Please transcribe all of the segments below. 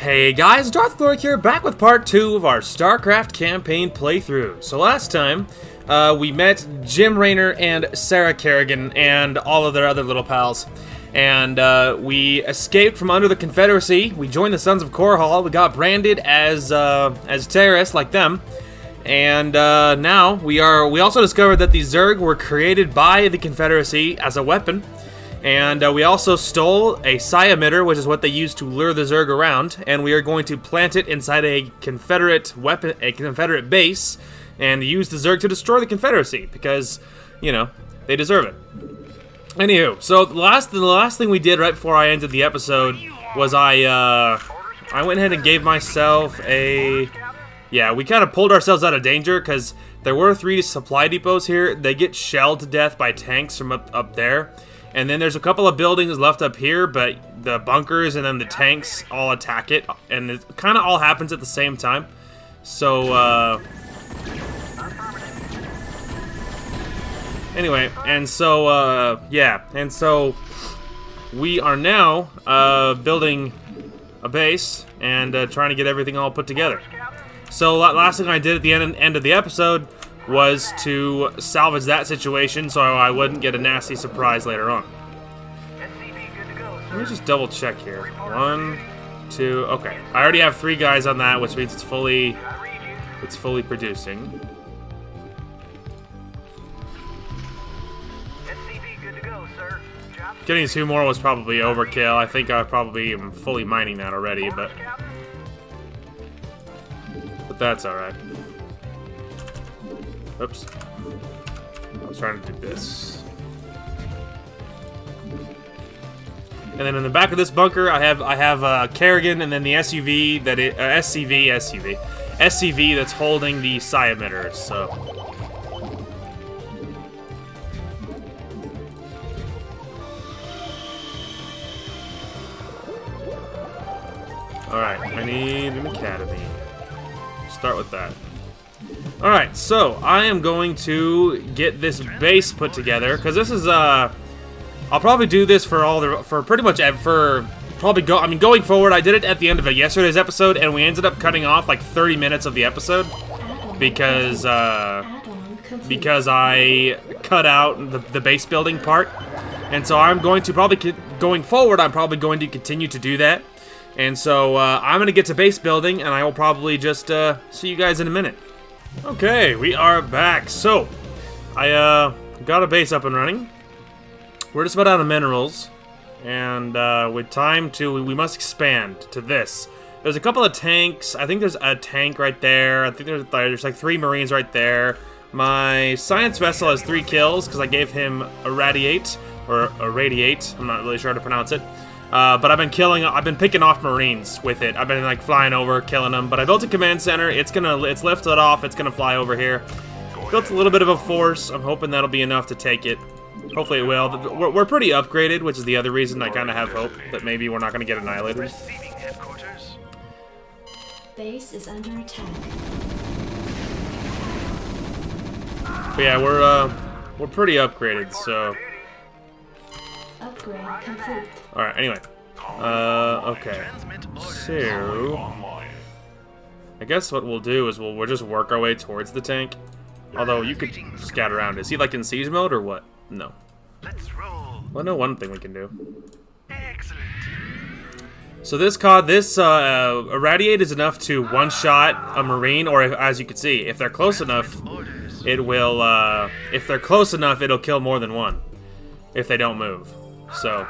Hey guys, Darth Glorik here, back with part 2 of our StarCraft Campaign playthrough. So last time, we met Jim Raynor and Sarah Kerrigan and all of their other little pals. And we escaped from under the Confederacy, we joined the Sons of Korhal, we got branded as terrorists like them. And now, we also discovered that the Zerg were created by the Confederacy as a weapon. And we also stole a psi emitter, which is what they use to lure the Zerg around, and we are going to plant it inside a Confederate weapon, a Confederate base, and use the Zerg to destroy the Confederacy because, you know, they deserve it. Anywho, so the last thing we did right before I ended the episode was I went ahead and gave myself a, we kind of pulled ourselves out of danger because there were 3 supply depots here. They get shelled to death by tanks from up there. And then there's a couple of buildings left up here, but the bunkers and then the tanks all attack it. And it kind of all happens at the same time. So, anyway, and so, And so, we are now, building a base and trying to get everything all put together. So, last thing I did at the end of the episode was to salvage that situation so I wouldn't get a nasty surprise later on. Let me just double check here. 1, 2, okay. I already have 3 guys on that, which means it's fully producing. Getting 2 more was probably overkill. I think I probably am fully mining that already, but that's alright. Oops. I was trying to do this. And then in the back of this bunker, I have Kerrigan, and then the SUV that SCV that's holding the psi emitters. So, all right, I need an academy. Start with that. Alright, so I am going to get this base put together, because this is, I'll probably do this going forward. I did it at the end of yesterday's episode, and we ended up cutting off like 30 minutes of the episode, because I cut out the base building part, and so I'm going to going forward, I'm probably going to continue to do that, and so, I'm going to get to base building, and I will probably just, see you guys in a minute. Okay, we are back. So, I got a base up and running. We're just about out of minerals, and with time we must expand to this. There's a couple of tanks. I think there's a tank right there. I think there's like 3 Marines right there. My science vessel has 3 kills because I gave him a radiate or a radiate. I'm not really sure how to pronounce it. But I've been picking off Marines with it. I've been like flying over, killing them. But I built a command center. It's lifted off. It's gonna fly over here. Built a little bit of a force. I'm hoping that'll be enough to take it. Hopefully it will. We're pretty upgraded, which is the other reason I kind of have hope that maybe we're not gonna get annihilated. Base is under attack. But yeah, we're pretty upgraded, so. Upgrade complete. Alright, anyway. Okay. So, I guess what we'll do is we'll just work our way towards the tank. Although, you could scout around. Is he like in siege mode or what? No. Well, I know one thing we can do. So this irradiate is enough to one-shot a Marine, or as you can see, if they're close enough, it will, if they're close enough, it'll kill more than one. If they don't move. So,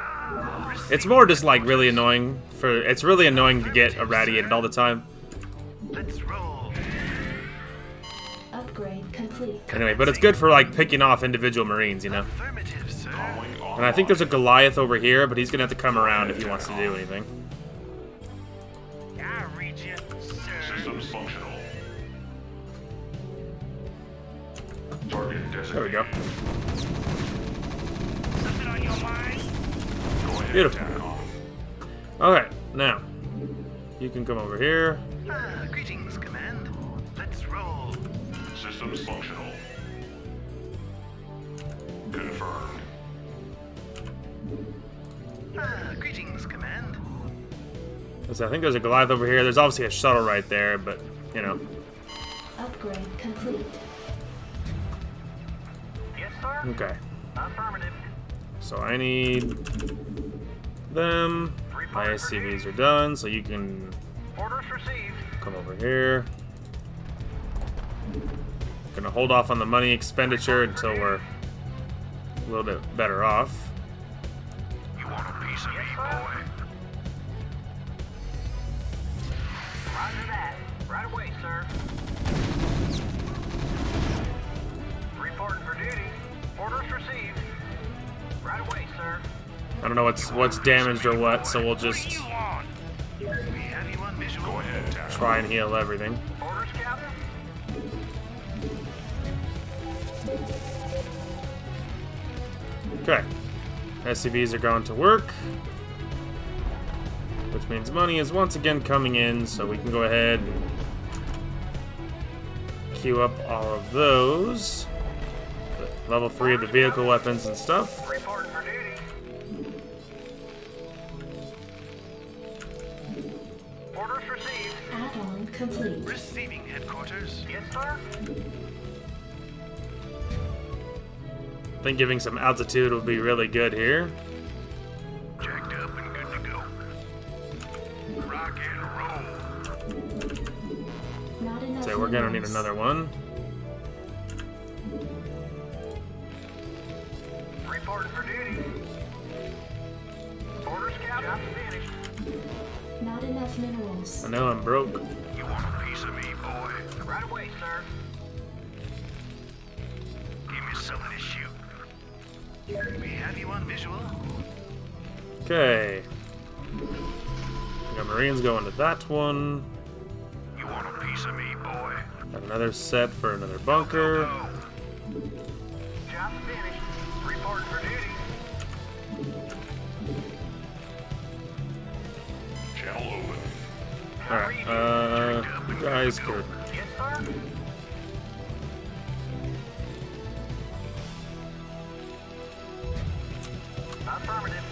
it's more just like really annoying it's really annoying to get irradiated all the time. Upgrade complete. Anyway, but it's good for like picking off individual Marines, you know. And I think there's a Goliath over here, but he's gonna have to come around if he wants to do anything. Systems functional. There we go. Beautiful. Okay, now you can come over here. Greetings, Command. Let's roll. Systems functional. Confirmed. Greetings, Command. So I think there's a Goliath over here. There's obviously a shuttle right there, but, you know. Upgrade complete. Yes, sir. Okay. Affirmative. So I need them. My SCVs are done, so you can Orders received. come over here. Gonna hold off on the money expenditure until we're a little bit better off. You want a piece of me, boy? Roger that. Right away, sir. Reporting for duty. Orders received. Right away, sir. I don't know what's damaged or what, so we'll just We have you on visual. Go ahead, Task. try and heal everything. Orders, Captain. Okay. SCVs are going to work. Which means money is once again coming in, so we can go ahead and queue up all of those. Level 3 of the vehicle weapons and stuff. Reporting for duty. Orders received. Add-on complete. Receiving headquarters. Yes, sir. I think giving some altitude would be really good here. Jacked up and good to go. Rock and roll. Not enough. So we're gonna need minerals. another one. Reporting for duty. Orders, Captain. Job finished. Not enough minerals. I know I'm broke. You want a piece of me, boy? Right away, sir. Give me something to shoot. We have you on visual. Okay. We got Marines going to that one. You want a piece of me, boy? Got another set for another bunker. Go. Job finished. Reporting for duty. Channel open. Alright, you guys could Yes, sir. Affirmative.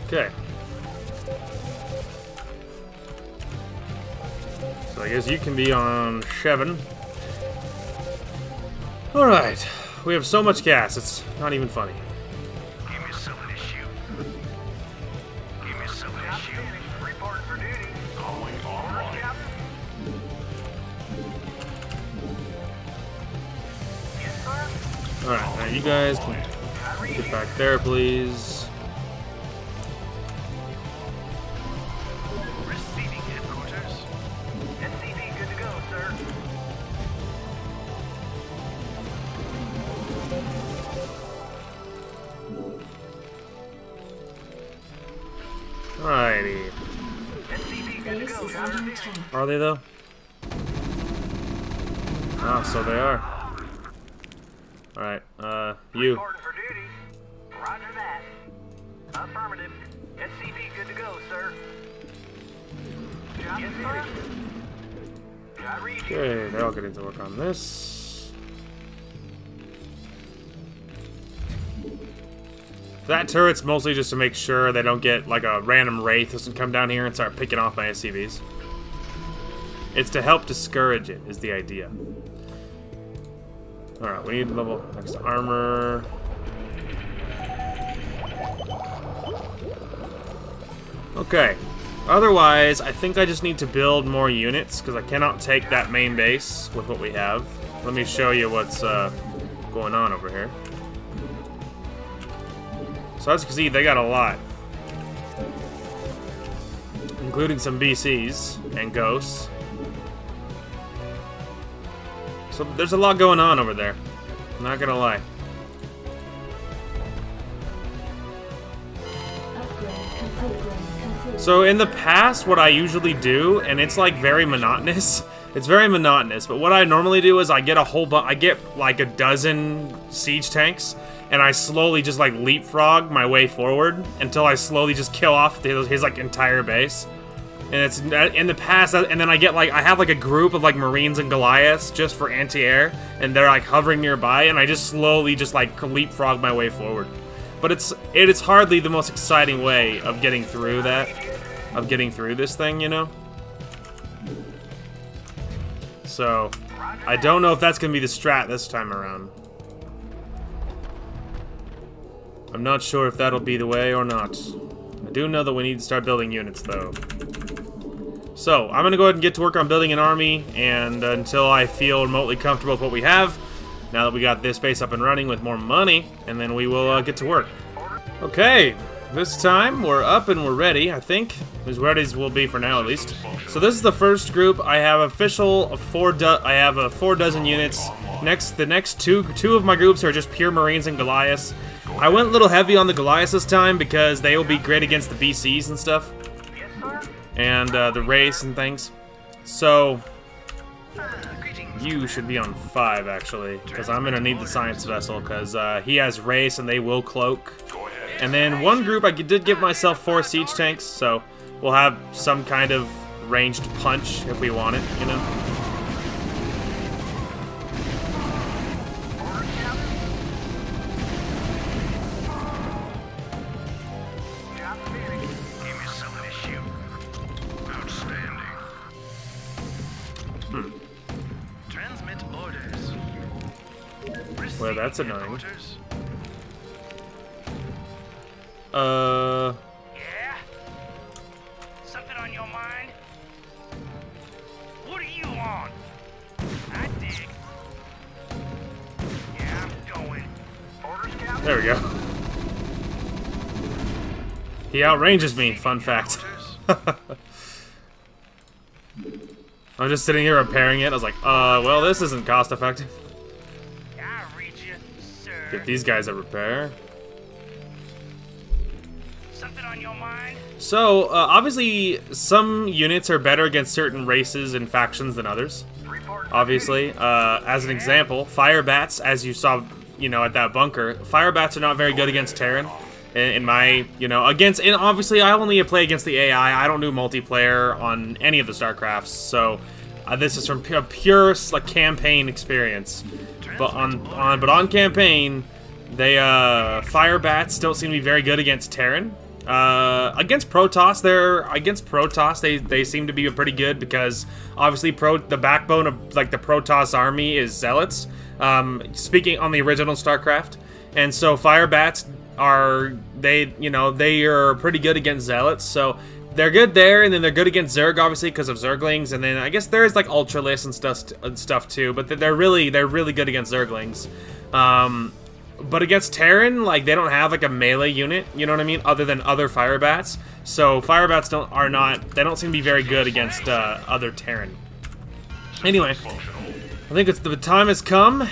Okay. So I guess you can be on Shevin. Alright. We have so much gas, it's not even funny. Give me something to shoot. Give me something to Job shoot. finished. Reporting for duty. Calling Orders, online. Captain. Yes, sir. Alright, now you guys can I read get you. back there, please. Receiving headquarters. SCV good to go, sir. Alrighty. SCV good to Base go, is sir. under attack. Are they though? Ah, so they are. Alright, you. Reporting for duty. Roger that. Affirmative. SCV good to go, sir. Job yes, sir. I read you. Okay, they're all getting to work on this. That turret's mostly just to make sure they don't get like a random wraith doesn't come down here and start picking off my SCVs. It's to help discourage it, is the idea. Alright, we need level next armor. Okay. Otherwise, I think I just need to build more units, because I cannot take that main base with what we have. Let me show you what's going on over here. So as you can see, they got a lot. Including some BCs and ghosts. So there's a lot going on over there. I'm not gonna lie. Upgrade complete. So in the past, what I usually do, and it's like very monotonous. It's very monotonous, but what I normally do is I get a whole I get like a dozen siege tanks, and I slowly just like leapfrog my way forward until I slowly just kill off his like entire base. And it's in the past, and then I have like a group of like Marines and Goliaths just for anti-air, and they're like hovering nearby, and I just slowly just like leapfrog my way forward. But it is hardly the most exciting way of getting through that, of getting through this thing, you know? So, I don't know if that's going to be the strat this time around. I'm not sure if that'll be the way or not. I do know that we need to start building units, though. So, I'm going to go ahead and get to work on building an army, and until I feel remotely comfortable with what we have, now that we got this base up and running with more money, and then we will get to work. Okay, this time we're up and we're ready, I think. As ready as we'll be for now, at least. So this is the first group. I have official 4 dozen units. The next two of my groups are just pure Marines and Goliaths. I went a little heavy on the Goliaths this time because they will be great against the BCs and stuff. And the race and things. So you should be on 5 actually, because I'm gonna need the science vessel because he has race and they will cloak. And then one group I did give myself 4 siege tanks, so we'll have some kind of ranged punch if we want it, you know. Well, that's annoying. Yeah? Something on your mind? What do you want? I dig. Yeah, I'm going. Orders, Captain? There we go. He outranges me, fun fact. I'm just sitting here repairing it. I was like, well, this isn't cost effective. Get these guys a repair. Something on your mind? So, obviously, some units are better against certain races and factions than others. Obviously, as an example, fire bats, as you saw, you know, at that bunker, fire bats are not very good against Terran. In my, you know, and obviously, I only play against the AI. I don't do multiplayer on any of the StarCrafts, so this is from pure like campaign experience. But on campaign, they fire bats don't seem to be very good against Terran. Against Protoss, they seem to be pretty good because obviously the backbone of like the Protoss army is zealots. Speaking on the original StarCraft, and so fire bats are they are pretty good against zealots. So they're good there, and then they're good against Zerg, obviously, because of Zerglings, and then I guess there's like Ultralists and stuff too, but they're really good against Zerglings. But against Terran, like, they don't have like a melee unit, you know what I mean, other than other fire bats. So fire bats don't seem to be very good against other Terran. Anyway, I think the time has come.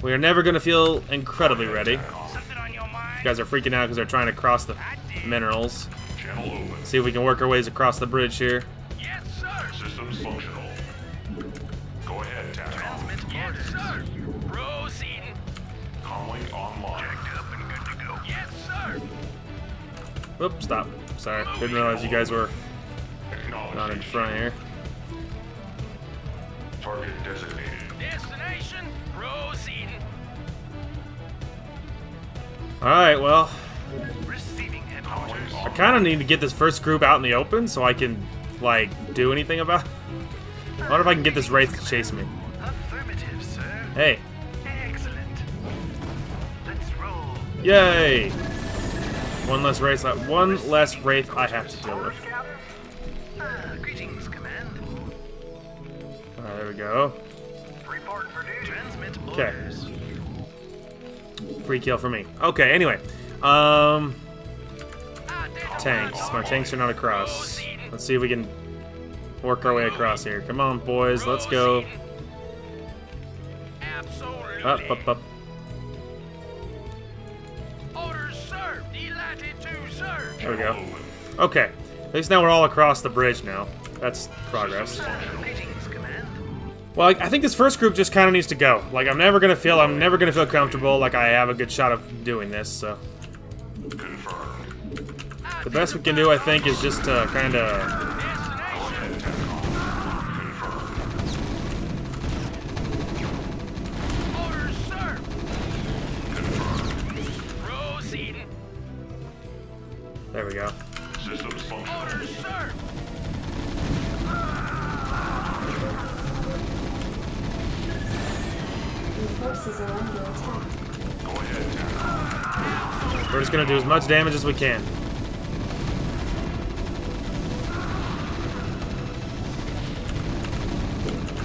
We are never gonna feel incredibly ready. You guys are freaking out because they're trying to cross the minerals. See if we can work our ways across the bridge here. Yes, sir. Systems functional. Go ahead, Transmit. Yes, sir. Proceeding. Comlink online. Jacked up and good to go. Yes, sir. Oops, stop. Sorry, didn't realize you guys were not in front here. Target designated. Destination. Proceeding. Alright, well, I kind of need to get this first group out in the open so I can, like, do anything about it. I wonder if I can get this Wraith to chase me. Affirmative, sir. Hey. Excellent. Let's roll. Yay! One less Wraith I have to deal with. Greetings, Command. Alright, there we go. Reporting for duty. Transmit Okay. orders. Free kill for me. Okay, anyway. Tanks. My tanks are not across. Let's see if we can work our way across here. Come on, boys. Let's go. Up, up, up. Orders served. Delighted to serve. There we go. Okay. At least now we're all across the bridge now. That's progress. Greetings, Command. Well, I think this first group just kind of needs to go. Like, I'm never gonna feel comfortable like I have a good shot of doing this, so. The best we can do, I think, is just to kind of... There we go. Systems functional. Orders, sir. Your forces are under attack. Go ahead, Terran. We're just gonna do as much damage as we can.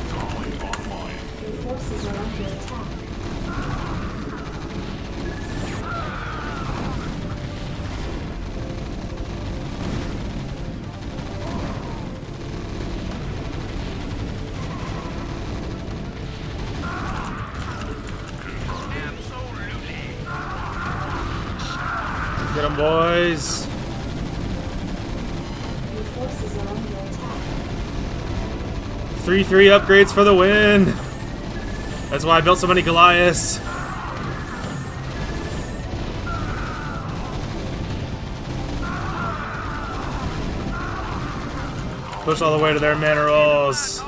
Comlink online. Your forces are under attack. Get them, boys. Your forces are under attack. 3-3 upgrades for the win. That's why I built so many Goliaths. Push all the way to their minerals.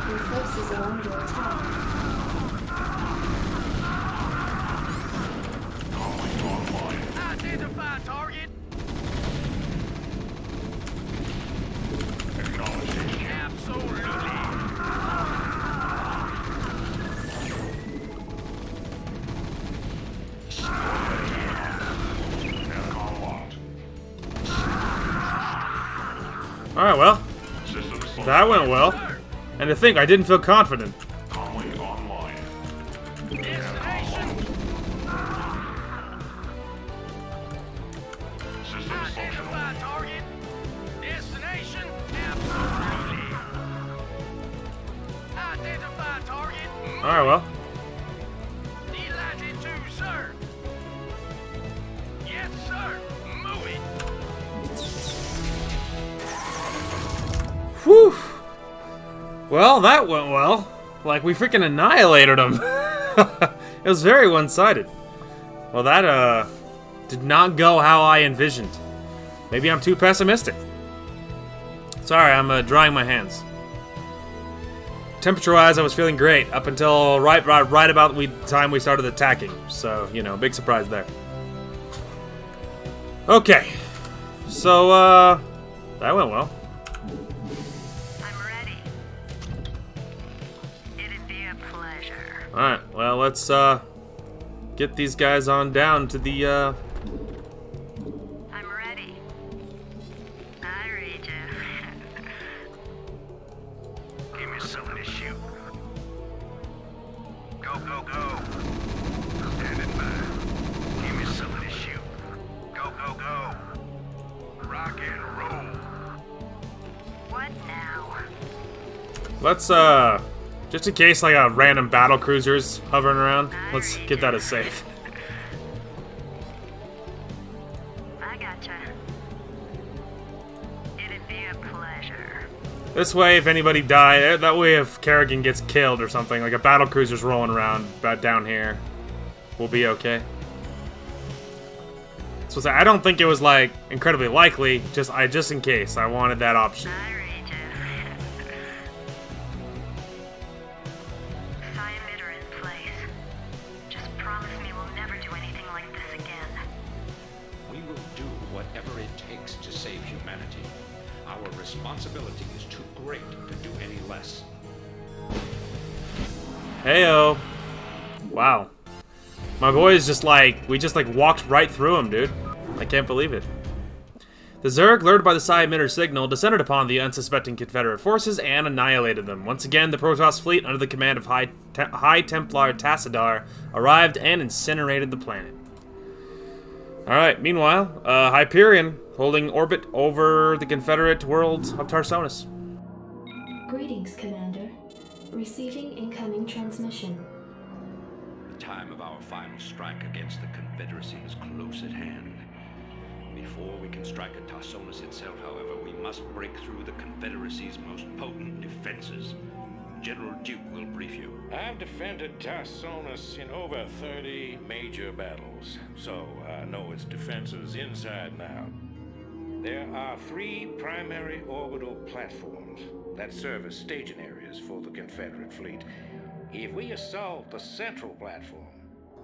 Your forces are under attack. Comlink online. Identify target. Acknowledge HQ. Absolutely. Aircon locked. Alright, well, Systems functional. that went well. And to think, I didn't feel confident. Comlink online. Destination. Systems functional. Identify target. Destination. Absolutely. Identify target. Alright, well. Delighted to, sir. Yes, sir. Move it. Whew. Well, that went well. Like, we freaking annihilated them. It was very one-sided. Well, that, did not go how I envisioned. Maybe I'm too pessimistic. Sorry, I'm, drying my hands. Temperature-wise, I was feeling great up until right about the time we started attacking. So, you know, big surprise there. Okay. So, that went well. I'm ready. It'd be a pleasure. Alright, well, let's, get these guys on down to the, I'm ready. I read you. Give me something to shoot. Go, go, go. Standing by. Give me something to shoot. Go, go, go. Rock and roll. What now? let's, just in case, like, a random battle cruiser's hovering around, let's get that as safe. I gotcha. It'd be a pleasure. This way, if anybody dies, that way if Kerrigan gets killed or something, like a battle cruiser's rolling around down here, we'll be okay. So I don't think it was, like, incredibly likely, just in case, I wanted that option. I read you. Psi-emitter in place. Just promise me we'll never do anything like this again. We will do whatever it takes to save humanity. Our responsibility is too great to do any less. Heyo. Wow. My boys just we just walked right through him, dude. I can't believe it. The Zerg, lured by the Psi-emitter signal, descended upon the unsuspecting Confederate forces and annihilated them. Once again, the Protoss fleet, under the command of High Templar Tassadar, arrived and incinerated the planet. Alright, meanwhile, Hyperion, holding orbit over the Confederate world of Tarsonis. Greetings, Commander. Receiving incoming transmission. The time of our final strike against the Confederacy is close at hand. Before we can strike at Tarsonis itself, however, we must break through the Confederacy's most potent defenses. General Duke will brief you. I've defended Tarsonis in over 30 major battles, so I know its defenses inside and out. There are 3 primary orbital platforms that serve as staging areas for the Confederate fleet. If we assault the central platform,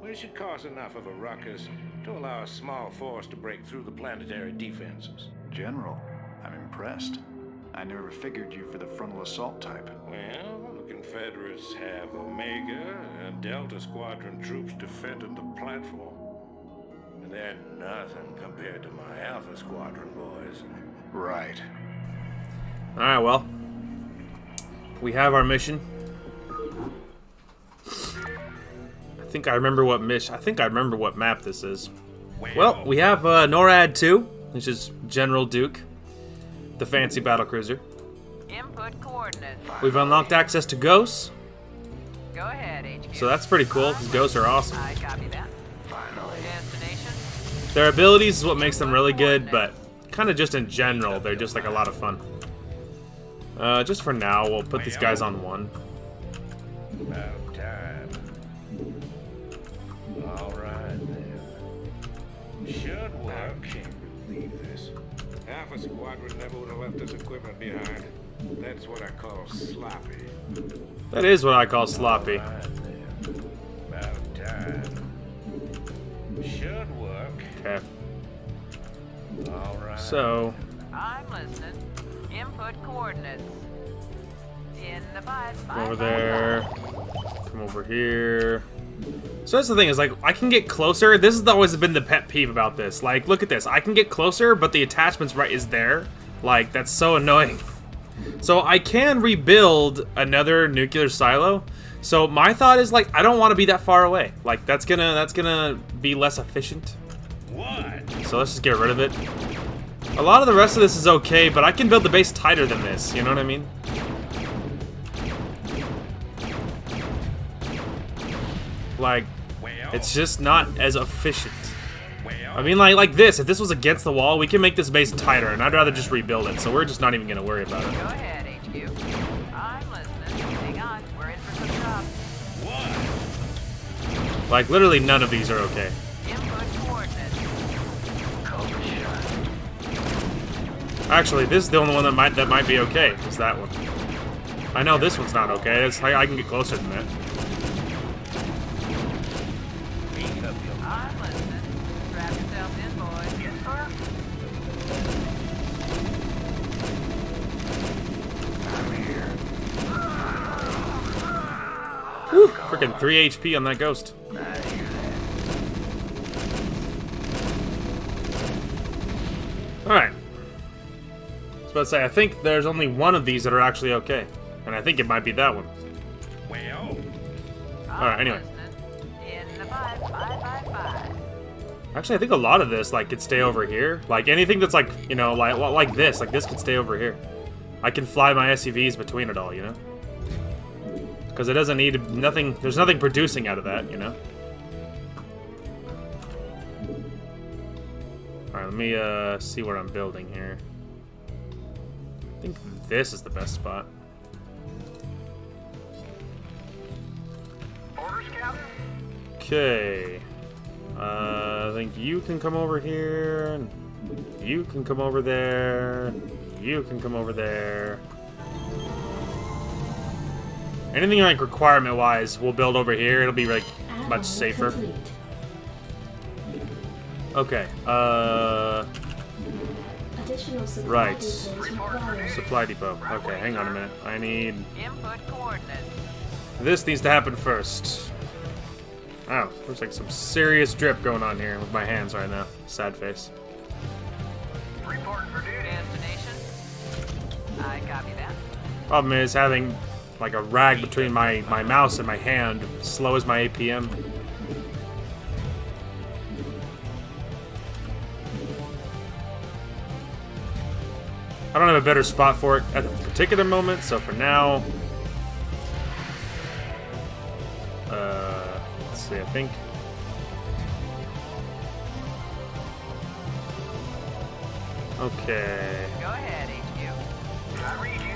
we should cause enough of a ruckus to allow a small force to break through the planetary defenses. General, I'm impressed. I never figured you for the frontal assault type. Well, the Confederates have Omega and Delta Squadron troops defending the platform. And they're nothing compared to my Alpha Squadron boys. Right. Alright, well. We have our mission. I think I remember what map this is. Well, we have NORAD 2, which is General Duke, the fancy battlecruiser. Input coordinates. We've unlocked access to ghosts, Go ahead, HQ. so that's pretty cool, because ghosts are awesome. I copy that. Finally. Destination. Their abilities is what makes them really good, but kind of just in general, they're just like a lot of fun. Just for now, we'll put these guys on 1. About time. All right, then. Should work. I can't believe this. Alpha Squadron never would have left this equipment behind. That's what I call sloppy. That is what I call sloppy. All right, then. About time. Should work. Okay. All right. So, I'm listening. Input coordinates. In the 5. come over there. Come over here. So that's the thing, is like, I can get closer. This has always been the pet peeve about this. Like, look at this. I can get closer, but the attachment's right is there. Like, that's so annoying. So I can rebuild another nuclear silo. So my thought is, like, I don't want to be that far away. Like, that's gonna be less efficient. What? So let's just get rid of it. A lot of the rest of this is okay, but I can build the base tighter than this. You know what I mean? Like, it's just not as efficient. I mean, like this. If this was against the wall, we can make this base tighter, and I'd rather just rebuild it. So we're just not even gonna worry about it. Go ahead, HQ. I'm listening. Hang on. We're in for some jobs. What? Like, literally none of these are okay. Input coordinates. Actually, this is the only one that might be okay. Is that one? I know this one's not okay. I can get closer than that. I'm listening. Strap yourself in, boys. Yes, sir. I'm here. Whew, freaking 3 HP on that ghost. Alright. I was about to say, I think there's only one of these that are actually okay. And I think it might be that one. Well. Alright, anyway. In the 5. Actually, I think a lot of this, like, could stay over here. Like, anything that's, like, you know, like this could stay over here. I can fly my SUVs between it all, you know? Because it doesn't need nothing, there's nothing producing out of that, you know? Alright, let me, see what I'm building here. I think this is the best spot. Orders, Captain? Okay. I think you can come over here, and you can come over there, and you can come over there. Anything like requirement-wise, we'll build over here. It'll be like much safer. Complete. Okay. Additional supply Right. depots required. Supply depot. Okay, hang on a minute. I need Input coordinates. this needs to happen first. Oh, there's like some serious drip going on here with my hands right now. Sad face. Reporting for duty. Destination. I copy that. Problem is having like a rag between my mouse and my hand slows my APM. I don't have a better spot for it at the particular moment, so for now, let's see, I think. Okay. Go ahead, HQ. I read you.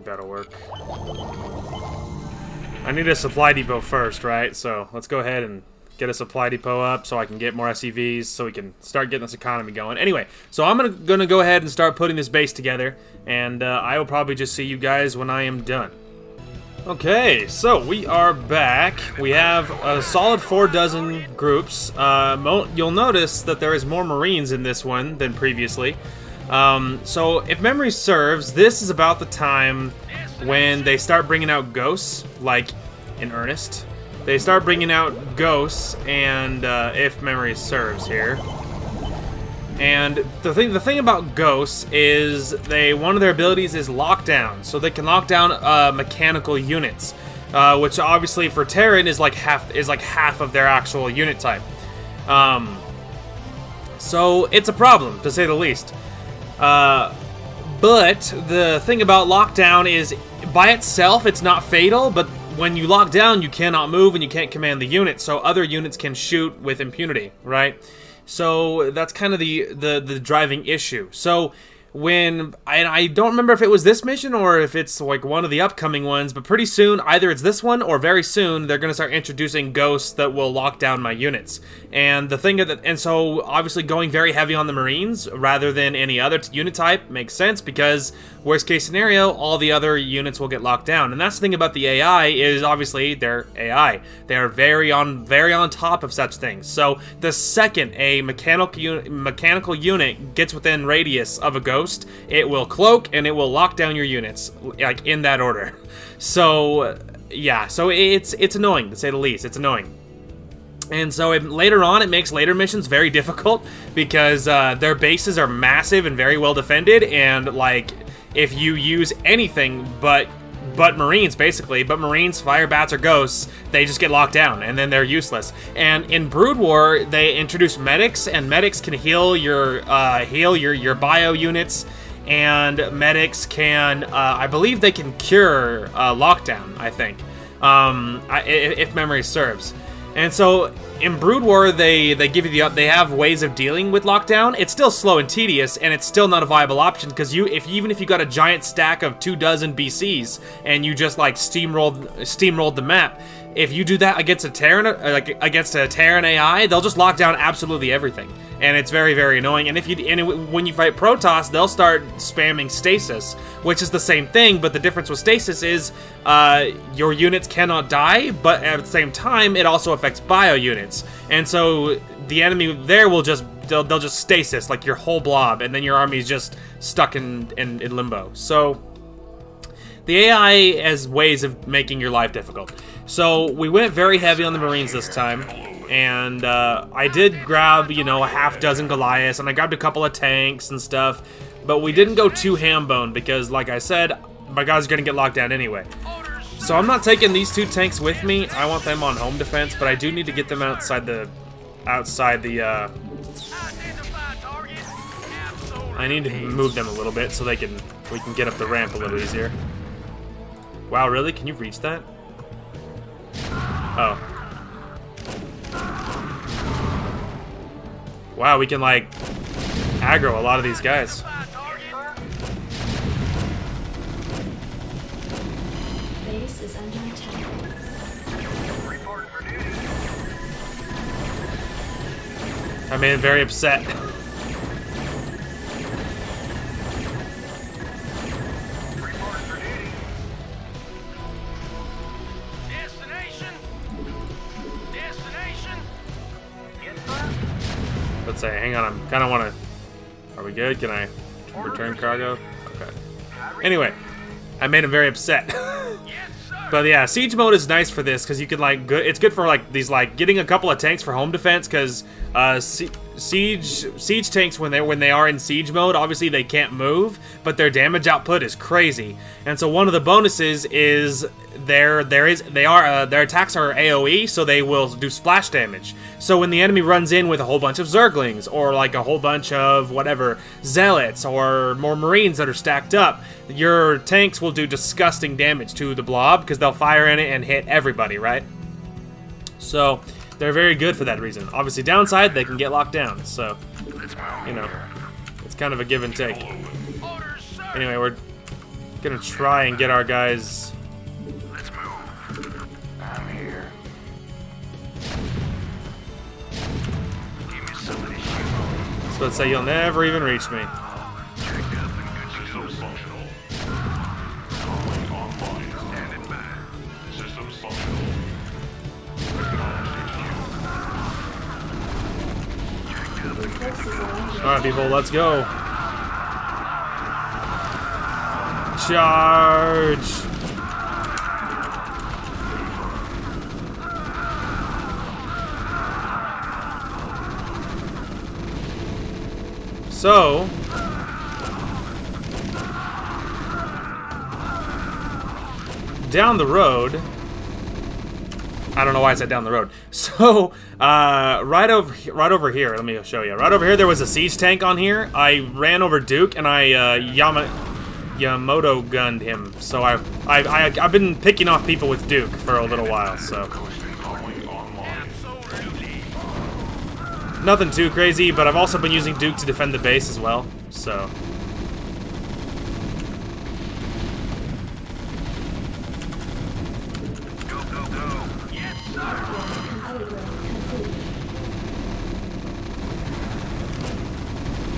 that'll work. I need a supply depot first, right? So let's go ahead and get a supply depot up so I can get more SCVs so we can start getting this economy going. Anyway, so I'm gonna go ahead and start putting this base together, and I will probably just see you guys when I am done. Okay, so we are back. We have a solid 4 dozen groups. You'll notice that there is more Marines in this one than previously. So if memory serves, this is about the time when they start bringing out ghosts, like in earnest. They start bringing out ghosts, and if memory serves here. And the thing about ghosts is one of their abilities is lockdown, so they can lock down mechanical units, which obviously for Terran is like half of their actual unit type. So it's a problem, to say the least. But the thing about lockdown is, by itself, it's not fatal, but when you lock down, you cannot move and you can't command the unit, so other units can shoot with impunity, right? So that's kind of the driving issue. So and I don't remember if it was this mission or if it's like one of the upcoming ones, but pretty soon, either it's this one or very soon, they're going to start introducing ghosts that will lock down my units. And the thing and so obviously going very heavy on the Marines rather than any other unit type makes sense, because worst case scenario, all the other units will get locked down. And that's the thing about the AI is obviously they're AI. They are very on top of such things. So the second a mechanical unit gets within radius of a ghost, it will cloak and it will lock down your units, like in that order. So yeah, so it's annoying, to say the least. It's annoying. And so later on, it makes later missions very difficult, because their bases are massive and very well defended, and like if you use anything but Marines, basically, but Marines, fire bats, or ghosts, they just get locked down, and then they're useless. And in Brood War, they introduced medics, and medics can heal your bio units, and medics can, I believe they can cure lockdown, I think, if memory serves. And so in Brood War, they give you they have ways of dealing with lockdown. It's still slow and tedious, and it's still not a viable option, because even if you got a giant stack of 2 dozen BCs and you just like steamrolled the map, if you do that against a Terran AI, they'll just lock down absolutely everything, and it's very, very annoying. And when you fight Protoss, they'll start spamming stasis, which is the same thing, but the difference with stasis is your units cannot die, but at the same time, it also affects bio units, and so the enemy there will they'll just stasis like your whole blob, and then your army's just stuck in limbo. So the AI has ways of making your life difficult. So we went very heavy on the Marines this time, and I did grab, a half dozen Goliaths, and I grabbed a couple of tanks and stuff, but we didn't go too ham-boned because, like I said, my guys are going to get locked down anyway. So I'm not taking these 2 tanks with me. I want them on home defense, but I do need to get them outside the I need to move them a little bit so we can get up the ramp a little easier. Wow, really? Can you reach that? Oh. Wow, we can like aggro a lot of these guys. Base is under attack. Report for duty. I made him very upset. Report for duty. Destination. Yes, sir. Let's say, hang on, I'm kind of want to... Are we good? Can I return cargo? Okay. Anyway, I made him very upset. But yeah, siege mode is nice for this, because you can like it's good for like these like getting a couple of tanks for home defense, because siege tanks when they are in siege mode, obviously they can't move, but their damage output is crazy. And so one of the bonuses is their attacks are AoE, so they will do splash damage. So when the enemy runs in with a whole bunch of Zerglings, or like a whole bunch of whatever Zealots, or more Marines that are stacked up, your tanks will do disgusting damage to the blob, because they'll fire in it and hit everybody, right? So they're very good for that reason. Obviously, downside, they can get locked down, so, it's kind of a give and take. Anyway, Gonna try and get our guys. Let's move. I'm here. Give me some of this shit. So let's say you'll never even reach me. Checked up and good systems functional. Calling online. Standing by. Systems functional. Checked up and good to go. Alright, people, let's go. Charge! So, down the road, I don't know why I said down the road. So, right over here, let me show you. Right over here, there was a siege tank on here. I ran over Duke and I Yamato gunned him. So I've been picking off people with Duke for a little while. So nothing too crazy, but I've also been using Duke to defend the base as well. So.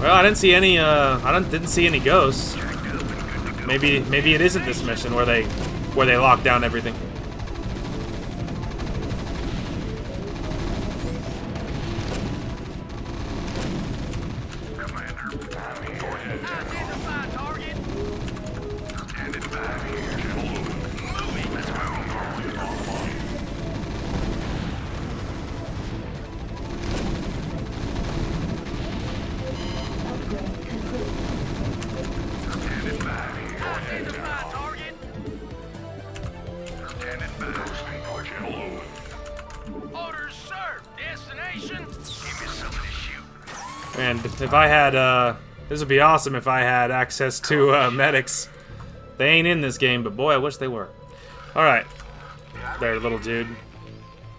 Well, I didn't see any. Didn't see any ghosts. Maybe it isn't this mission where they lock down everything. Commander, go ahead. Identify target. Standing by here. Moving. Let's move. Calling online. Standing by here. Identify target. Standing by. Ghosting portal. Orders, sir. Destination. Give me some of this shoot. And if I had, this would be awesome if I had access to medics. They ain't in this game, but boy, I wish they were. All right, there, little dude.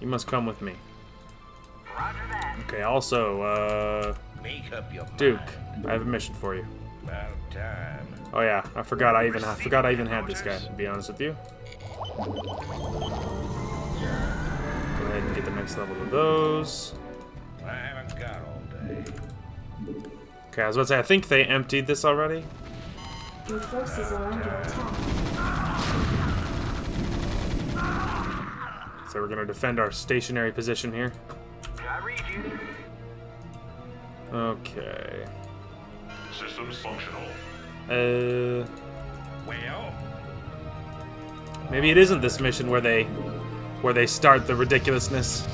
You must come with me. Roger that. Okay. Also, Make up your Duke, mind. I have a mission for you. About time. Oh yeah, I forgot I even had this guy, to be honest with you. Go ahead and get the next level of those. I haven't got all day. Okay, I was about to say, I think they emptied this already. Your forces are under attack. So we're gonna defend our stationary position here. I read you. Okay. Systems functional. Well, Maybe it isn't this mission where they start the ridiculousness.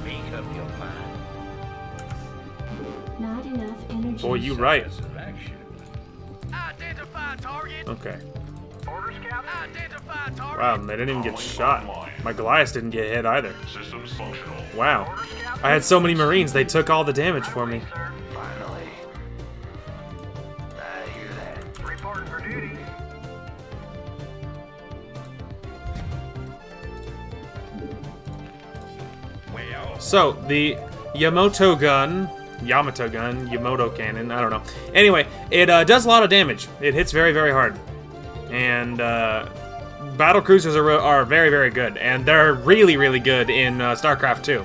make up your mind. Not enough energy. Boy, you right. Selection. Identify target. Okay. Orders, Captain. Identify target. Wow, they didn't even get shot. My Goliath didn't get hit either. Systems functional. Wow. Orders, Captain. I had so many Marines, they took all the damage for me. Sir. Finally. I hear that. Reporting for duty. Well, So, the Yamato gun, Yamato cannon, I don't know. Anyway, it does a lot of damage. It hits very, very hard. And battle cruisers are very, very good. And they're really, really good in StarCraft 2.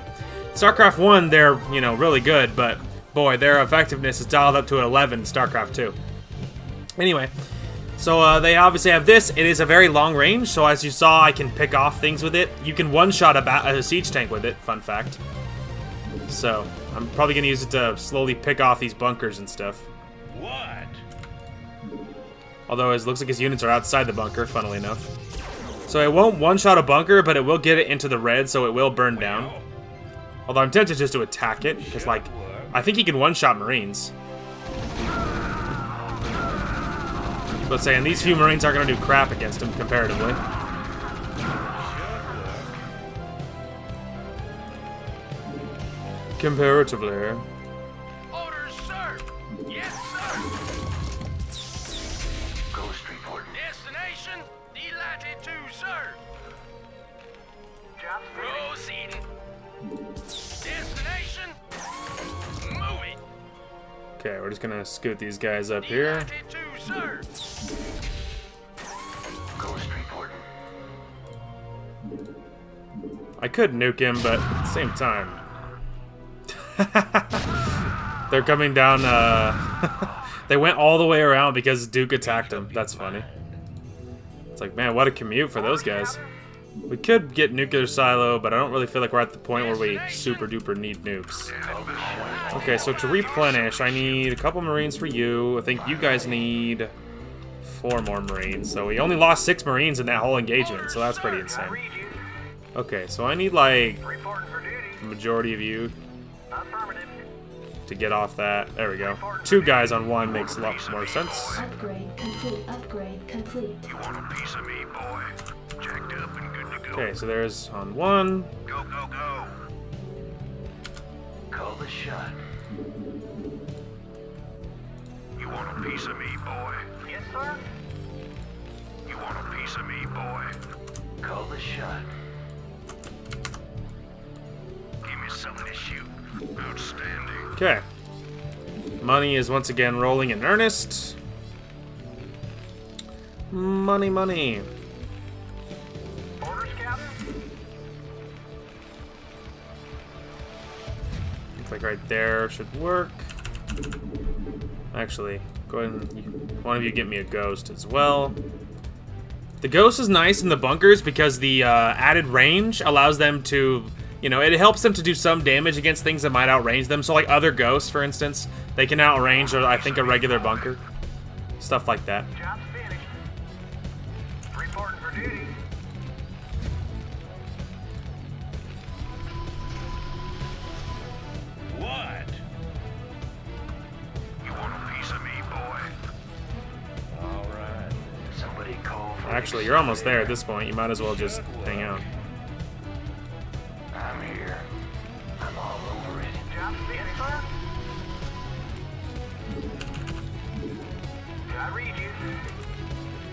StarCraft 1, they're, really good, but boy, their effectiveness is dialed up to 11 in StarCraft 2. Anyway, so they obviously have this. It is a very long range, so as you saw, I can pick off things with it. You can one-shot a siege tank with it, fun fact. So, I'm probably going to use it to slowly pick off these bunkers and stuff. what? Although it looks like his units are outside the bunker, funnily enough. So it won't one-shot a bunker, but it will get it into the red, so it will burn down. Although I'm tempted just to attack it, because, like, I think he can one-shot Marines. But saying these few Marines aren't going to do crap against him, comparatively. Comparatively. Orders, sir. Yes, sir. Ghost reporting. Destination delighted to, sir. Job Proceeding. Destination. Moving. Okay, we're just gonna scoot these guys up here. I could nuke him, but at the same time... They're coming down, They went all the way around because Duke attacked them. That's funny. It's like, man, what a commute for those guys. We could get nuclear silo, but I don't really feel like we're at the point where we super duper need nukes. Okay, so to replenish, I need a couple Marines for you. I think you guys need 4 more Marines. So we only lost 6 Marines in that whole engagement, so that's pretty insane. Okay, so I need like the majority of you to get off that. There we go. 2 guys on 1 makes a lot more sense. Upgrade complete. Upgrade complete. You want a piece of me, boy? Jacked up and good to go. Okay, so there's on 1. Go, go, go. Call the shot. You want a piece of me, boy? Yes, sir. You want a piece of me, boy? Call the shot. Give me something to shoot. Outstanding. Okay. Money is once again rolling in earnest. Money, money. Orders, Captain. Looks like right there should work. Actually, go ahead and one of you get me a ghost as well. The ghost is nice in the bunkers because the added range allows them to, you know, it helps them to do some damage against things that might outrange them. So like other ghosts, for instance, they can outrange, I think, a regular bunker. Stuff like that. Job's finished. Reporting for duty. What? You want a piece of me, boy? All right. Somebody call for... Actually, you're almost there at this point. You might as well just hang out. I'm here. I'm all over it. Job's finished, sir. I read you.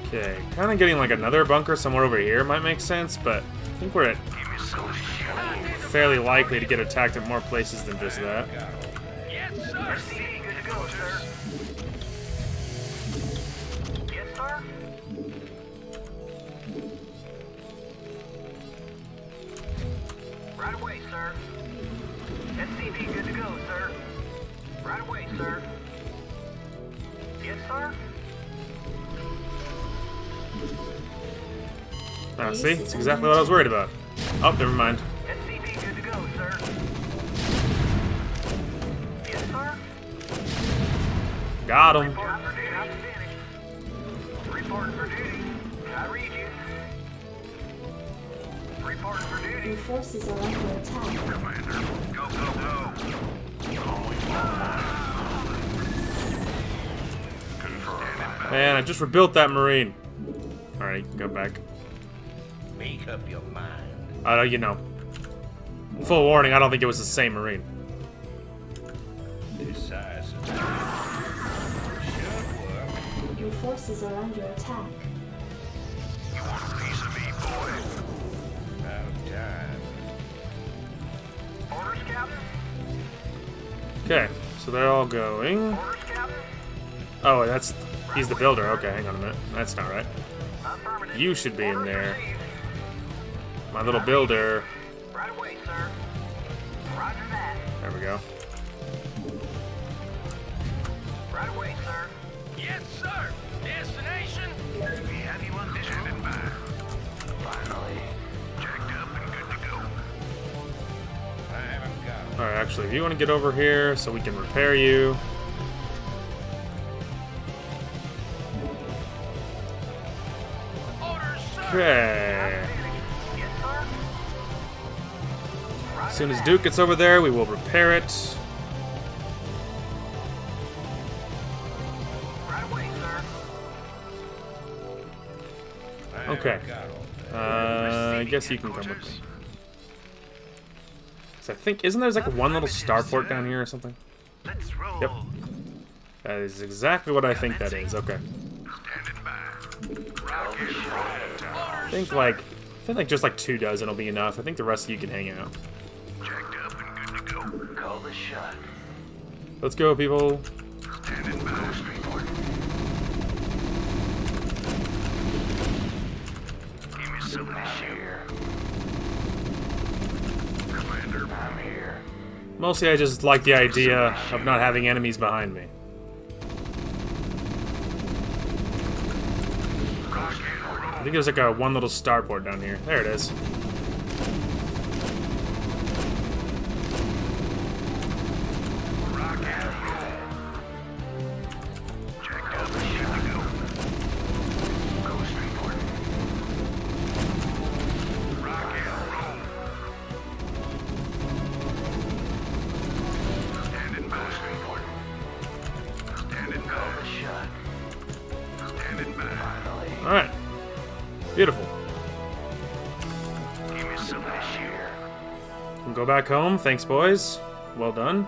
Okay, kind of getting like another bunker somewhere over here might make sense, but I think we're at fairly likely to get attacked at more places than just that. Yes, sir. Good to go, sir. Yes, sir. Right away, sir. SCV good to go, sir. Right away, sir. Yes, sir. See? It's exactly what I was worried about. Oh, never mind. SCV good to go, sir. Yes, sir. Got him. Report for duty. I'm finished. Report for duty. I read you. Report for duty. Your forces are under attack. Commander, go, go, go. Calling Confirm. Man, I just rebuilt that Marine. Alright, go back. Make up your mind. You know. Full warning, I don't think it was the same Marine. Decisive. Your forces are under attack. You want a piece of me, boy? About time. Orders, Captain. Okay, so they're all going. Orders, Captain. Oh, that's... He's the builder. Okay, hang on a minute. That's not right. Affirmative. You should be in Orders there. received. My little builder. Right away, sir. Roger that. There we go. Right away, sir. Yes, sir. Destination. We have you on this standing by. Finally. Jacked up and good to go. I haven't got it. Alright, actually, if you want to get over here so we can repair you. Orders, sir. Okay. Yes, sir. As soon as Duke gets over there, we will repair it. Right away, sir. Okay. I guess you can come with me. So I think, isn't there like one little starport down here or something? Let's roll. Yep. That is exactly what I think that is. Okay. Standing by. Rocket right. I think like just like 2 dozen will be enough. I think the rest of you can hang out. Jacked up and good to go. Call the shot. Let's go, people. Standing by. Ghost report. Give me some of this here. Commander, I'm here. Mostly I just like the idea of not having enemies behind me. I think there's like a one little starport down here. There it is. Alright. Beautiful. Give me some of this here. Can go back home. Thanks, boys. Well done.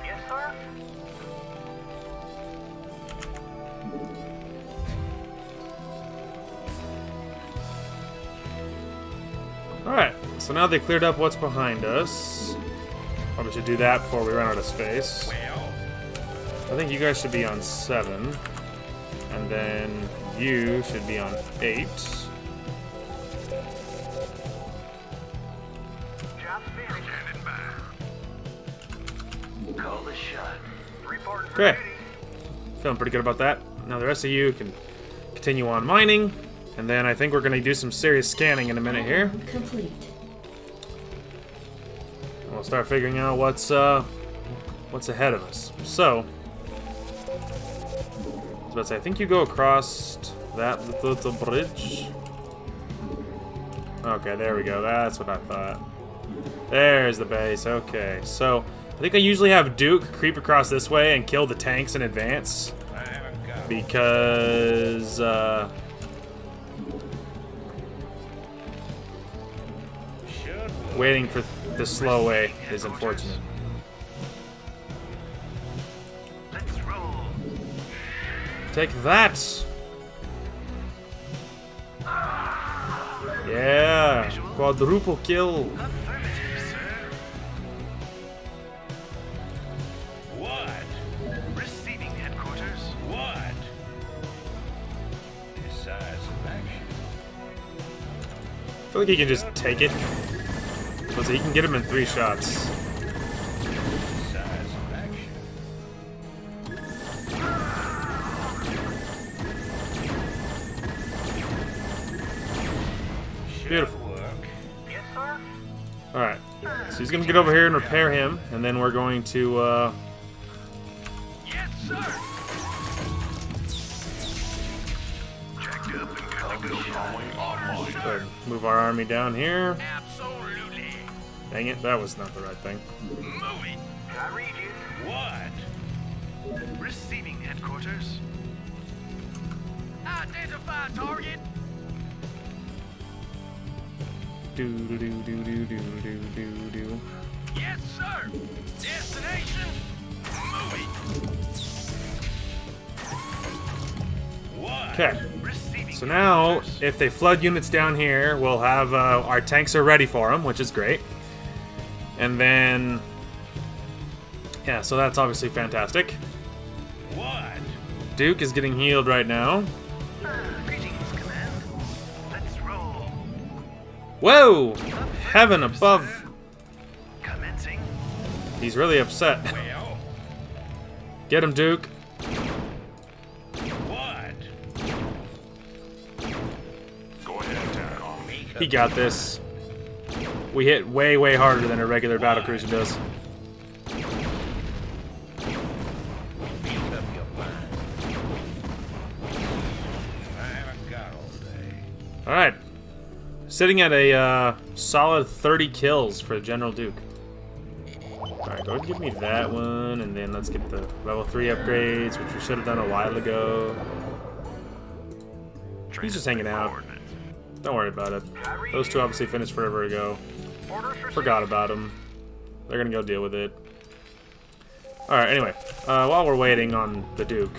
Yes, sir? Alright. So now they cleared up what's behind us. Probably should do that before we run out of space. I think you guys should be on 7. And then you should be on 8. Job finished. Standing by. Call the shot. Reporting for Okay. duty. Feeling pretty good about that. Now the rest of you can continue on mining. And then I think we're going to do some serious scanning in a minute here. Complete. And we'll start figuring out what's ahead of us. So, I was about to say, I think you go across that little bridge. Okay, there we go. That's what I thought. There's the base. Okay, so I think I usually have Duke creep across this way and kill the tanks in advance. Because, waiting for the slow way is unfortunate. Let's roll. Take that! Yeah! Quadruple kill! Affirmative, sir. What? Receiving headquarters. What? Decisive action. I feel like he can just take it. So he can get him in 3 shots. Decisive action. Beautiful. Yes, sir? Alright. So he's gonna get over here and repair him, and then we're going to, Yes, sir. Checked up and got the calling online. go ahead and move our army down here. Absolutely. Dang it, that was not the right thing. Moving. I read you. What? Receiving headquarters. Identify target. Do do do do do do do do do. Yes, sir. Destination. Moving. What? Okay. Receiving So now, headquarters. if they flood units down here, we'll have our tanks are ready for them, which is great. And then, yeah, so that's obviously fantastic. What? Duke is getting healed right now. Greetings, command. Let's roll. Whoa! Heaven above. Commencing. He's really upset. Well. Get him, Duke. What? Go ahead, TACOM. He got this. We hit way, way harder than a regular battlecruiser does. Alright. Sitting at a solid 30 kills for General Duke. Alright, go ahead and give me that one, and then let's get the level 3 upgrades, which we should have done a while ago. He's just hanging out. Don't worry about it. Those two obviously finished forever ago. Forgot about them. They're gonna go deal with it. Alright, anyway. While we're waiting on the Duke,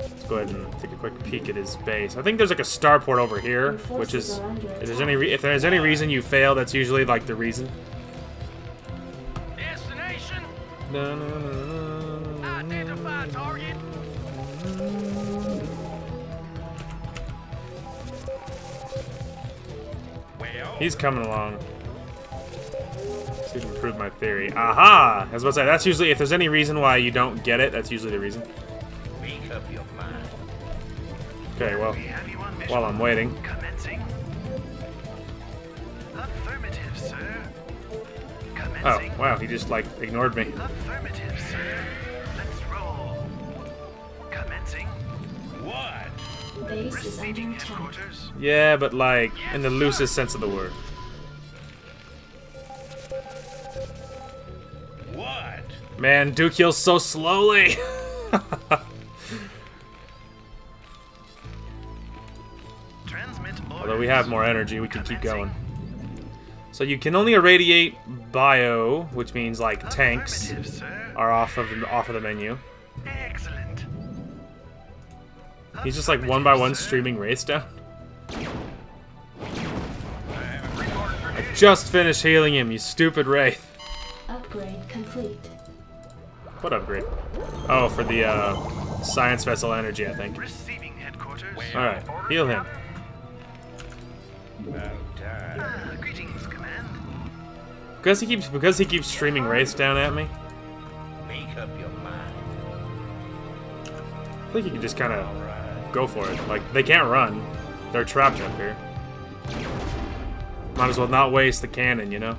let's go ahead and take a quick peek at his base. I think there's like a starport over here, which is... If there's any reason you fail, that's usually like the reason. Destination. Identify target. He's coming along. See if I can prove my theory. Aha! I was about to say, that's usually, if there's any reason why you don't get it, that's usually the reason. Make up your mind. Okay, well, while I'm waiting. Commencing. Affirmative, sir. Oh, Commencing. wow, he just, like, ignored me. Affirmative, sir. Let's roll. Commencing. What? Base is under Receiving attack. headquarters. Yeah, but, like, in the loosest sense of the word. What? Man, Duke heals so slowly! Transmit Although we have more energy, we can keep going. So you can only irradiate bio, which means like tanks are off of the menu. Excellent. He's just like one by one streaming Wraiths down. I just finished healing him, you stupid Wraith. Upgrade complete. What upgrade? Oh, for the science vessel energy, I think. Receiving headquarters. Alright, heal him. Greetings, command. Because he keeps streaming Wraiths down at me. Make up your mind. I think you can just kind of go for it. Like, they can't run. They're trapped up here. Might as well not waste the cannon, you know?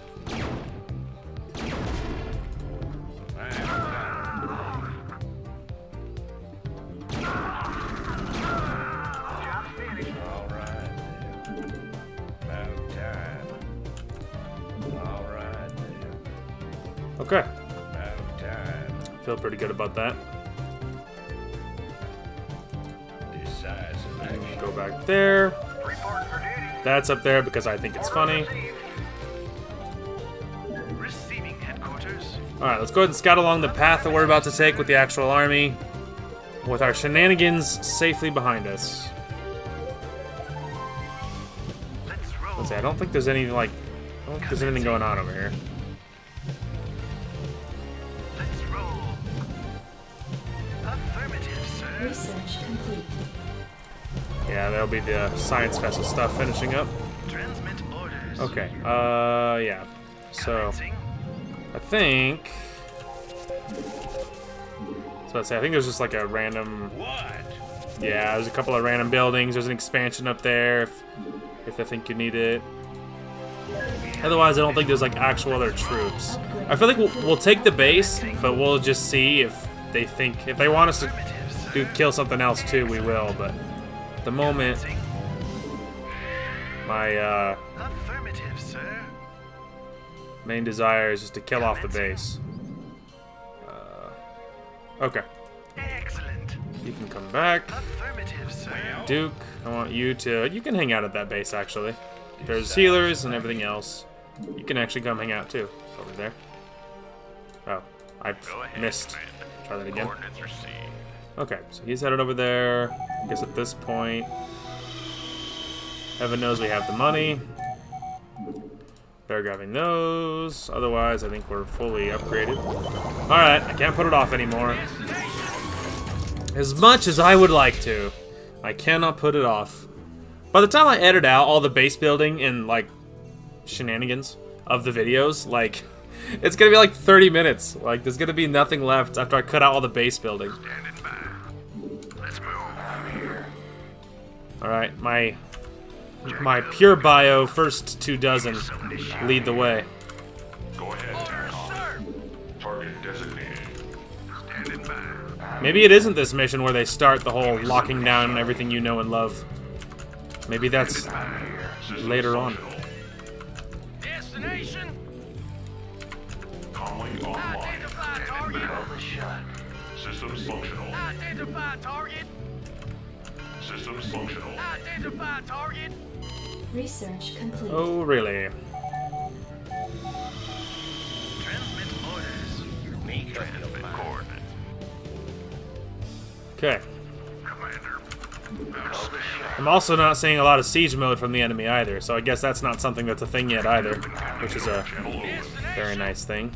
Okay. I feel pretty good about that. Go back there. That's up there because I think it's funny. Receiving headquarters. Alright, let's go ahead and scout along the path that we're about to take with the actual army, with our shenanigans safely behind us. Let's see, I don't think there's any, like, I don't think there's anything going on over here. Let's roll. Affirmative, sir. Research complete. Yeah, that'll be the science vessel stuff finishing up. Transmit orders. Okay, yeah. So, I think... So let's say, I think there's just like a random... Yeah, there's a couple of random buildings. There's an expansion up there if I think you need it. Otherwise, I don't think there's like actual other troops. I feel like we'll take the base, but we'll just see if they think... If they want us to kill something else too, we will, but... At the moment... My, Affirmative, sir. main desire is just to kill off the base. Okay. Excellent. You can come back. Affirmative, sir. Duke, I want you to... You can hang out at that base, actually. There's healers and everything else. You can actually come hang out, too. Over there. Oh, I missed. Try that again. Okay, so he's headed over there. I guess at this point... Heaven knows we have the money. They're grabbing those. Otherwise, I think we're fully upgraded. Alright, I can't put it off anymore. As much as I would like to, I cannot put it off. By the time I edit out all the base building and, like, shenanigans of the videos, like, it's gonna be like 30 minutes. Like, there's gonna be nothing left after I cut out all the base building. Alright, my pure bio first 24 lead the way. Go ahead, target designated. Standing by. Maybe it isn't this mission where they start the whole locking down everything you know and love. Maybe that's later on. Destination. Comlink online. Identify target. Systems functional. Identify target. Systems functional. Identify target. Research complete. Oh, really? Transmit orders. Make transmit coordinates. Okay. Commander. I'm also not seeing a lot of siege mode from the enemy either, so I guess that's not something that's a thing yet either, which is a very nice thing.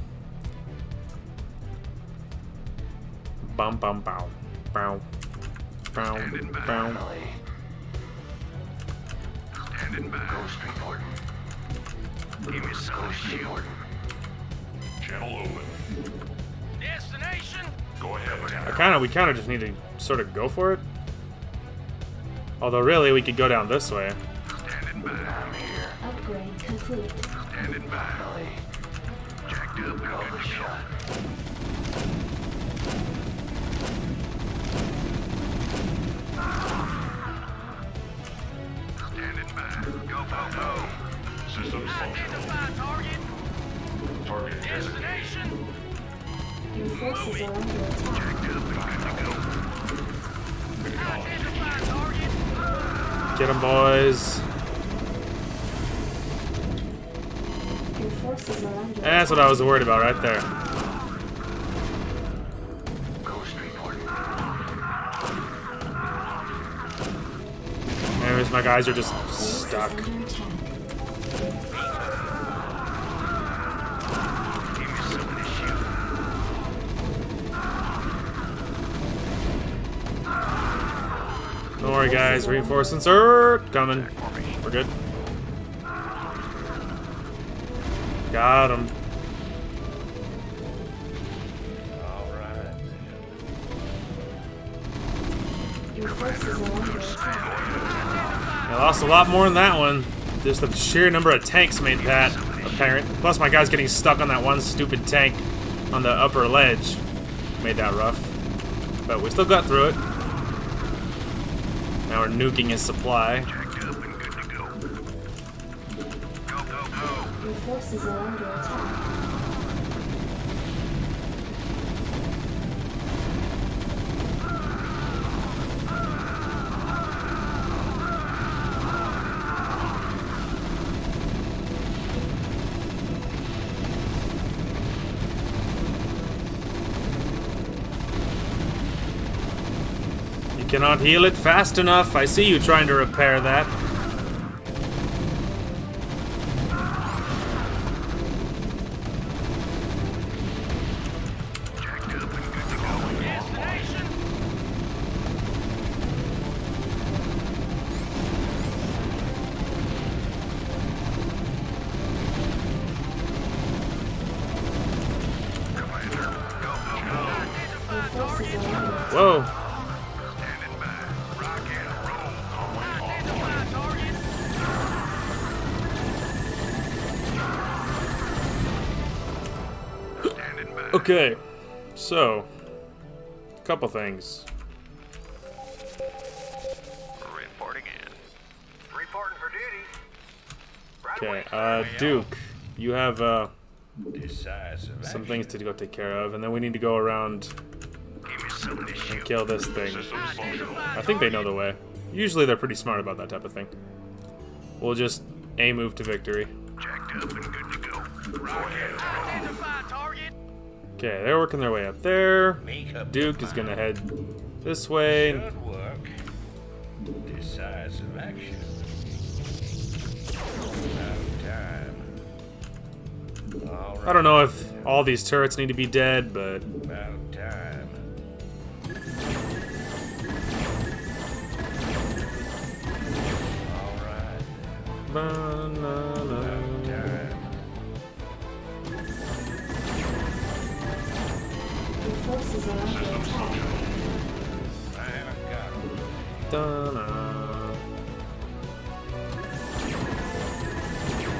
bum bum bow. Bow. Bow. Bow. Standing by. Ghost reporting. Give me some shield. Channel open. Destination. Go ahead, We kind of just need to sort of go for it. Although really, we could go down this way. Standing by. I'm here. Upgrade complete. Standing by. Jacked up. Good shot. Standing by. Go, go, go. Systems functional. Identify target. Target designated. Destination. Your forces are under attack. Jacked up and good to go. Identify target. Get them, boys. Your forces are under That's what I was worried about right there. Ghost reporting. Anyways, my guys are just attack. stuck. Give me some of this shit. Don't worry, guys. Reinforcements are coming. We're good. Got him. Your forces are under attack. I lost a lot more than that one. Just the sheer number of tanks made that apparent. Plus, my guy's getting stuck on that one stupid tank on the upper ledge. Made that rough. But we still got through it. Now we're nuking his supply. Jacked up and good to go. Go, go, go. Your forces are under attack. You cannot heal it fast enough. I see you trying to repair that. Jacked up and good to go. Destination. Commander. Go, go, go. Your forces are under attack. Whoa. Standing by. Rock and roll. Identify target. Standing by. Okay. So, a couple things. Reporting in. Reporting for duty. Right Okay, away. Duke, you have Decisive some things to go take care of, and then we need to go around Give me some of this and shit. kill this thing. Systems functional. I think they know the way. Usually they're pretty smart about that type of thing. We'll just move to victory. Jacked up and good to go. Rock and roll. Identify target. Okay, they're working their way up there. Make up Duke your is gonna mind. head this way. Should work. Decisive action. About time. All right. I don't know if all these turrets need to be dead, but About time. All right. About time. Your forces are under attack. I haven't got 'em. Da-na.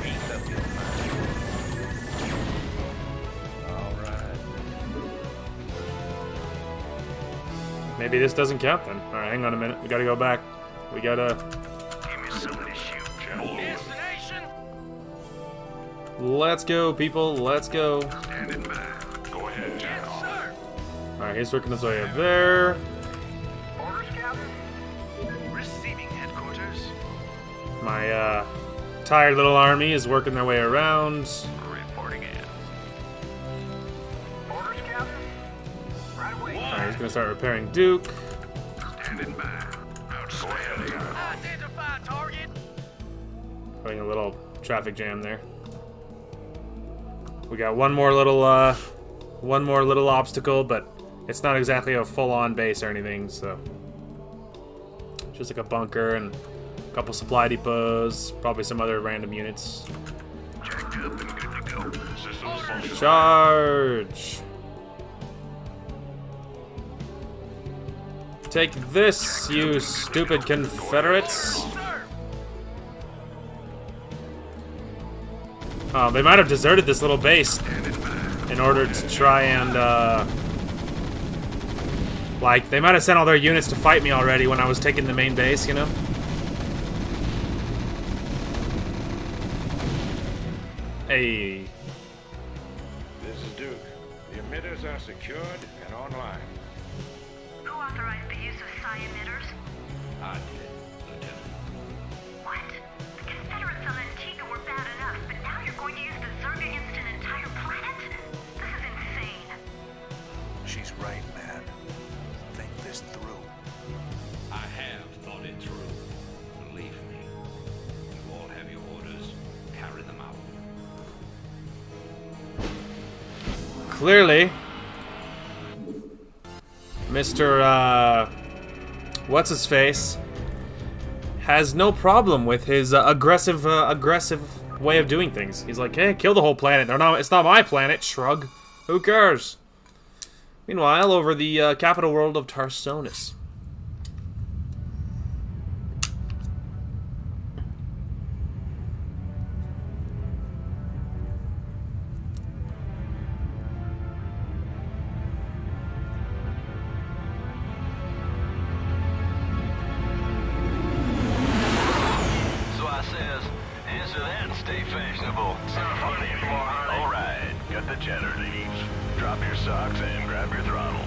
Make up your mind. All right. Maybe this doesn't count then. All right, hang on a minute. We gotta go back. We gotta. Give me some of this shit. Channel open. Destination. Let's go, people. Let's go. Standing by. Go ahead, Yes, General. sir. All right, he's working his way up there. Orders, Captain. Receiving headquarters. My tired little army is working their way around. Reporting in. Orders, Captain. Right away. All right, he's gonna start repairing Duke. Standing by. Go ahead, General. Identify target. Having a little traffic jam there. We got one more little obstacle, but It's not exactly a full-on base or anything, so... Just like a bunker and a couple supply depots, probably some other random units. Jacked up and good to go. Systems functional. Charge! Take this, you stupid Confederates! Oh, they might have deserted this little base in order to try and, like, they might have sent all their units to fight me already when I was taking the main base, you know? Hey. This is Duke. The emitters are secured and online. Who authorized the use of psi-emitters? I did, Lieutenant. What? The Confederates on Antigua were bad enough, but now you're going to use the Zerg against an entire planet? This is insane. She's right, man. Think this through. I have thought it through. Believe me. You all have your orders. Carry them out. Clearly, Mr. What's-his-face has no problem with his aggressive way of doing things. He's like, hey, kill the whole planet. It's not my planet. Shrug. Who cares? Meanwhile, over the capital world of Tarsonis. So I says, answer that and stay fashionable. It's not funny anymore, honey. All right, got the cheddar leaves. Drop your socks and grab your throttle.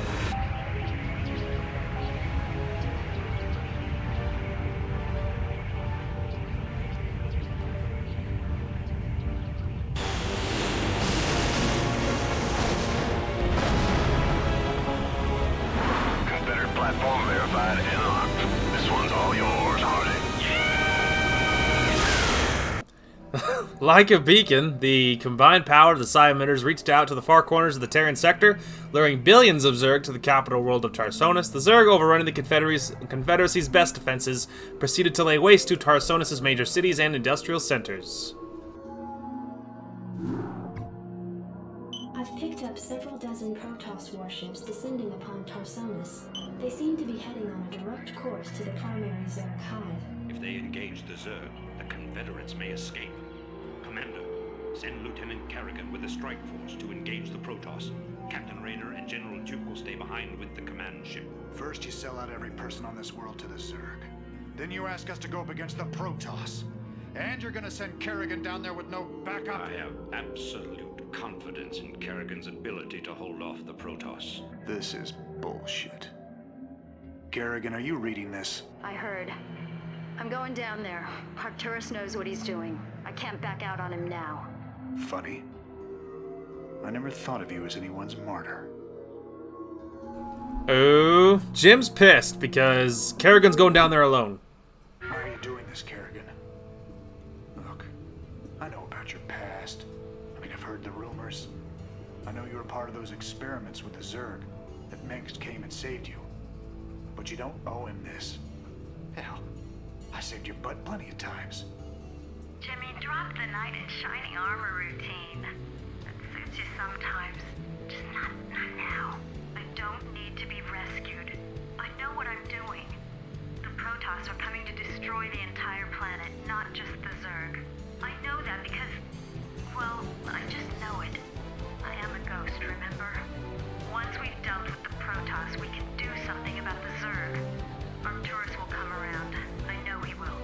Confederate platform verified and locked. This one's all yours, Hardy. Like a beacon, the combined power of the Psi-emitters reached out to the far corners of the Terran sector, luring billions of Zerg to the capital world of Tarsonis. The Zerg, overrunning the Confederacy's best defenses, proceeded to lay waste to Tarsonis' major cities and industrial centers. I've picked up several dozen Protoss warships descending upon Tarsonis. They seem to be heading on a direct course to the primary Zerg hive. If they engage the Zerg, the Confederates may escape. Commander, send Lieutenant Kerrigan with a strike force to engage the Protoss. Captain Rayner and General Duke will stay behind with the command ship. First you sell out every person on this world to the Zerg. Then you ask us to go up against the Protoss. And you're gonna send Kerrigan down there with no backup? I have absolute confidence in Kerrigan's ability to hold off the Protoss. This is bullshit. Kerrigan, are you reading this? I heard. I'm going down there. Arcturus knows what he's doing. I can't back out on him now. Funny. I never thought of you as anyone's martyr. Oh, Jim's pissed because Kerrigan's going down there alone. Why are you doing this, Kerrigan? Look, I know about your past. I mean, I've heard the rumors. I know you were part of those experiments with the Zerg, that Mengsk came and saved you. But you don't owe him this. Hell, I saved your butt plenty of times. Jimmy, drop the knight in shining armor routine. That suits you sometimes. Just not now. I don't need to be rescued. I know what I'm doing. The Protoss are coming to destroy the entire planet, not just the Zerg. I know that because, well, I just know it. I am a ghost, remember? Once we've dealt with the Protoss, we can do something about the Zerg. Arcturus will come around. I know he will.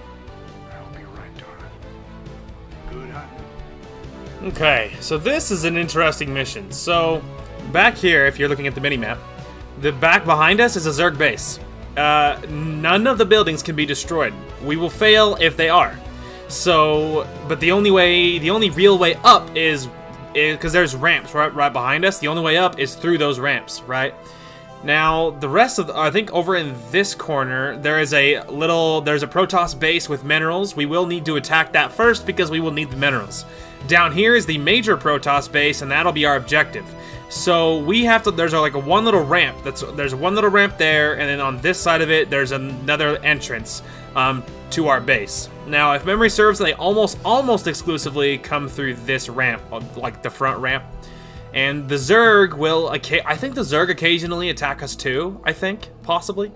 I hope you're right, Dora. Good hunting. Okay, so this is an interesting mission. So, back here, if you're looking at the minimap, the back behind us is a Zerg base. None of the buildings can be destroyed. We will fail if they are. So, but the only real way up is because there's ramps right behind us. The only way up is through those ramps, right? Now, the rest of I think over in this corner, there's a Protoss base with minerals. We will need to attack that first because we will need the minerals. Down here is the major Protoss base, and that'll be our objective. So we have to. There's like one little ramp. There's one little ramp there, and then on this side of it, there's another entrance to our base. Now, if memory serves, they almost exclusively come through this ramp, like the front ramp. And the Zerg will. I think the Zerg occasionally attack us too. I think possibly.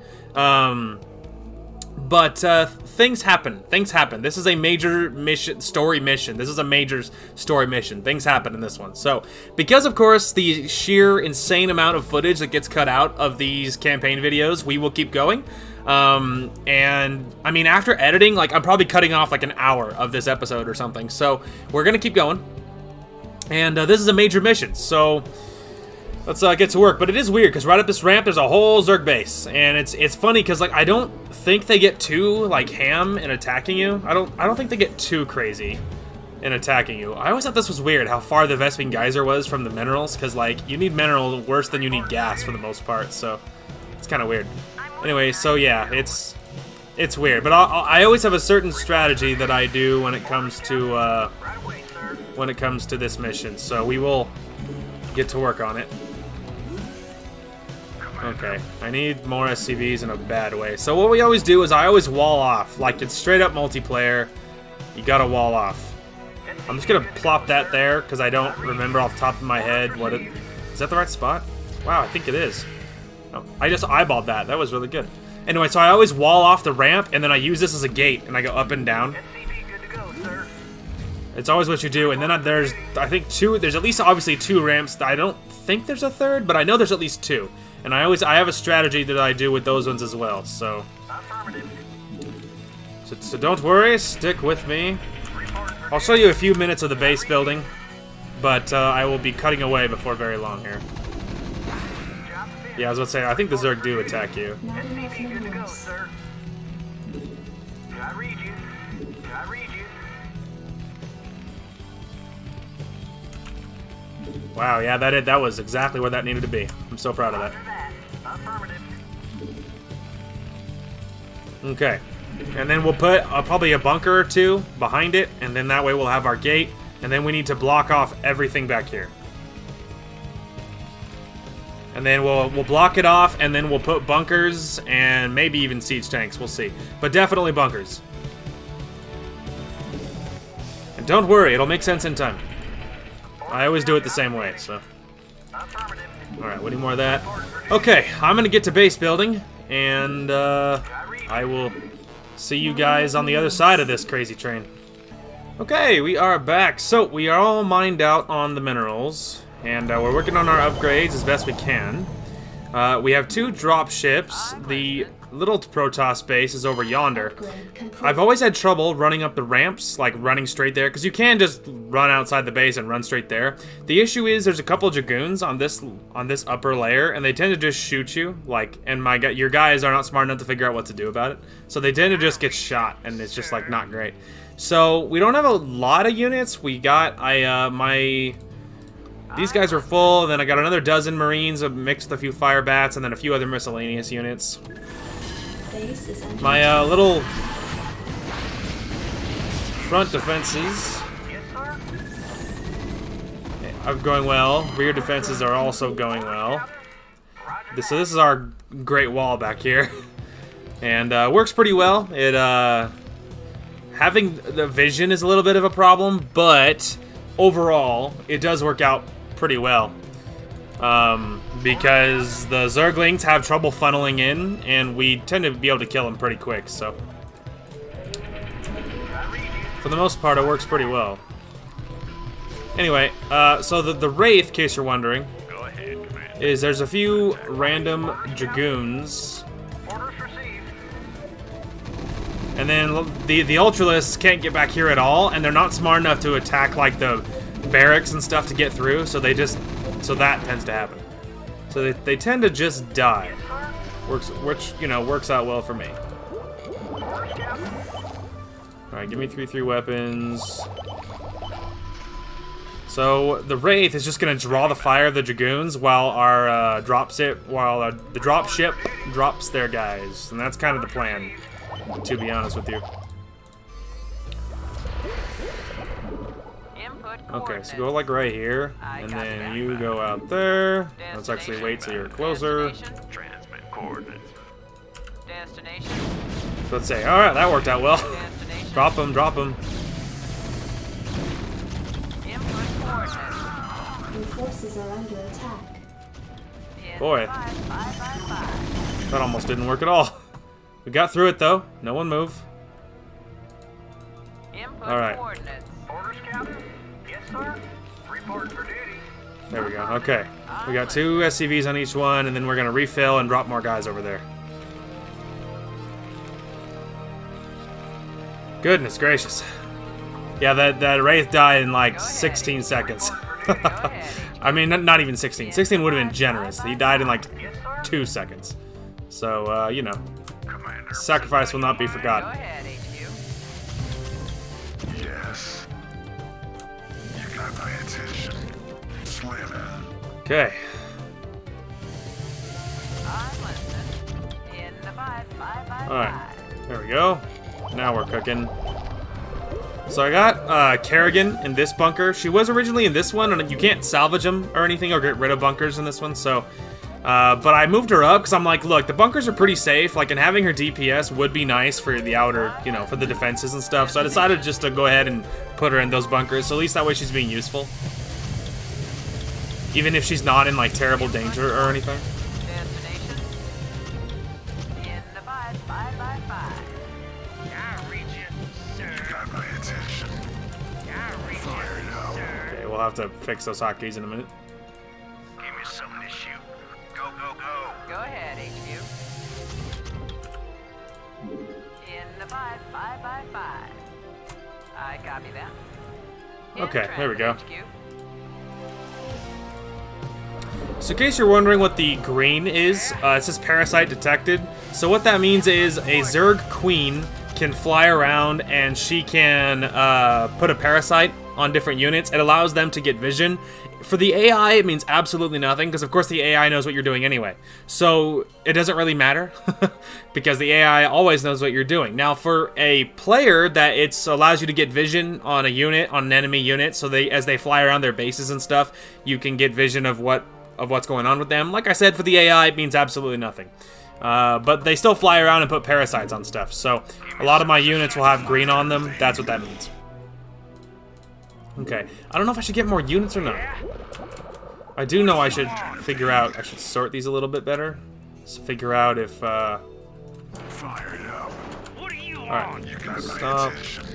But things happen. Things happen. This is a major story mission. This is a major story mission. Things happen in this one. So, because of course the sheer insane amount of footage that gets cut out of these campaign videos, we will keep going. And I mean, after editing, like I'm probably cutting off like an hour of this episode or something. So we're gonna keep going. And this is a major mission. So let's get to work. But it is weird because right up this ramp there's a whole Zerg base, and it's funny because like I don't think they get too like ham in attacking you. I don't think they get too crazy in attacking you. I always thought this was weird how far the Vespene Geyser was from the minerals, because like you need mineral worse than you need gas for the most part. So it's kind of weird. Anyway, so yeah, it's weird. But I always have a certain strategy that I do when it comes to this mission. So we will get to work on it. Okay, I need more SCVs in a bad way. So what we always do is I always wall off. Like, it's straight up multiplayer. You gotta wall off. I'm just gonna plop that there, because I don't remember off the top of my head what it... Is that the right spot? Wow, I think it is. Oh, I just eyeballed that. That was really good. Anyway, so I always wall off the ramp, and then I use this as a gate, and I go up and down. It's always what you do, and then there's, I think, there's at least obviously 2 ramps. I don't think there's a third, but I know there's at least 2. And I have a strategy that I do with those ones as well, so don't worry, stick with me. I'll show you a few minutes of the base building, but I will be cutting away before very long here. Yeah, I was about to say, I think the Zerg do attack you. Wow, yeah, that was exactly where that needed to be. I'm so proud of that. Okay, and then we'll put probably a bunker or 2 behind it, and then that way we'll have our gate, and then we need to block off everything back here. And then we'll block it off, and then we'll put bunkers and maybe even siege tanks. We'll see, but definitely bunkers. And don't worry, it'll make sense in time. I always do it the same way, so. Alright, we need more of that. Okay, I'm gonna get to base building, and I will see you guys on the other side of this crazy train. Okay, we are back. So, we are all mined out on the minerals, and we're working on our upgrades as best we can. We have 2 drop ships. The little Protoss base is over yonder. I've always had trouble running up the ramps, like running straight there, because you can just run outside the base and run straight there. The issue is there's a couple of Dragoons on this upper layer, and they tend to just shoot you, like, and your guys are not smart enough to figure out what to do about it. So they tend to just get shot, and it's just like not great. So we don't have a lot of units. We got these guys are full, and then I got another dozen Marines mixed with a few fire bats, and then a few other miscellaneous units. My little front defenses are going well. Rear defenses are also going well. So this is our Great Wall back here, and works pretty well. It having the vision is a little bit of a problem, but overall it does work out pretty well. Because the Zerglings have trouble funneling in, and we tend to be able to kill them pretty quick, so. For the most part, it works pretty well. Anyway, so the Wraith, in case you're wondering, is there's a few random Dragoons. And then the Ultralists can't get back here at all, and they're not smart enough to attack, like, the barracks and stuff to get through, so so that tends to happen. So they tend to just die, which you know works out well for me. All right, give me 3/3 weapons. So the Wraith is just gonna draw the fire of the Dragoons while our the drop ship drops their guys, and that's kind of the plan, to be honest with you. Okay, so go like right here, and then you go out there. Let's actually wait till you're closer. Transmit coordinates. Destination. Let's say, alright, that worked out well. Destination. Drop him, drop him. Input coordinates. Your forces are under attack. Boy, that almost didn't work at all. We got through it though. No one move. Input Alright. coordinates. Orders, Captain? Yes, sir. Report for duty. There we go. Okay. We got 2 SCVs on each one, and then we're going to refill and drop more guys over there. Goodness gracious. Yeah, that Wraith died in like 16 seconds. I mean, not even 16. 16 would have been generous. He died in like 2 seconds. So, you know, sacrifice will not be Go forgotten. ahead, HQ. Yes. You got my attention. Slam it. Okay. I'm listening. In the 555. Alright. There we go. Now we're cooking. So I got Kerrigan in this bunker. She was originally in this one, and you can't salvage them or anything or get rid of bunkers in this one. So, but I moved her up because I'm like, look, the bunkers are pretty safe. Like, and having her DPS would be nice for the outer, you know, for the defenses and stuff. So I decided just to go ahead and put her in those bunkers. So at least that way she's being useful, even if she's not in like terrible danger or anything. Destination. In the 555. I reach you, sir. You got my attention. I reach Fired you, up. sir. Okay, we'll have to fix those hotkeys in a minute. Give me something to shoot. Go, go, go. Go ahead, HQ. In the 555. I copy that. In Okay, there we go. transit, HQ. So in case you're wondering what the green is, it says parasite detected. So what that means is a Zerg queen can fly around and she can put a parasite on different units. It allows them to get vision. For the AI, it means absolutely nothing, because of course the AI knows what you're doing anyway. So it doesn't really matter, because the AI always knows what you're doing. Now for a player, that it allows you to get vision on a unit, on an enemy unit, so as they fly around their bases and stuff, you can get vision of what's going on with them. Like I said, for the AI, it means absolutely nothing. But they still fly around and put parasites on stuff. So a lot of my units will have green on them. That's what that means. Okay. I don't know if I should get more units or not. I do know I should figure out... I should sort these a little bit better. Just figure out if... Fired up. What do you Alright. You got my Stop. attention.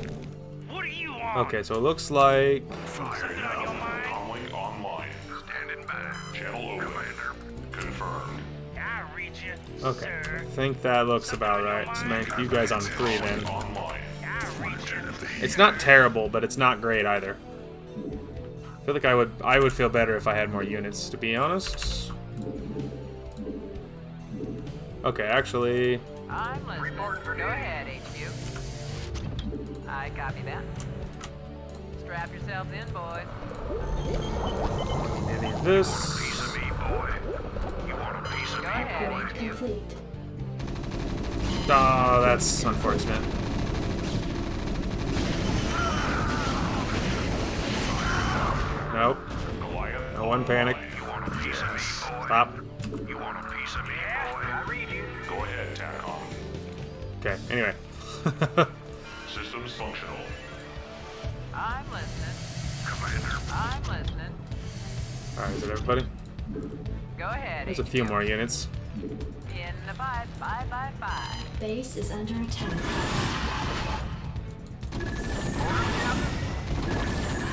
What do you want? Okay, so it looks like... Fired up. Comlink online. Standing by. Channel open. Confirmed. I reach you, Okay. sir. I think that looks about right. Smack you guys on 3 then. Online. I reach you. It's not terrible, but it's not great either. I feel like I would feel better if I had more units, to be honest. Okay, actually... I'm listening. Go ahead, HQ. I copy that. Strap yourselves in, boys. I need this. Piece of me, boy. You want a piece of Go me, ahead, boy? HQ. Complete. Oh, that's unfortunate. Nope. Goliath. No one panic. You want a piece of me, boy? Stop. You want a piece of me, boy? I read you. Go ahead, TACOM. Okay, anyway. Systems functional. I'm listening. Commander. I'm listening. Alright, is it everybody? Go ahead, There's a HQ. few more units. In the 555. Base is under attack.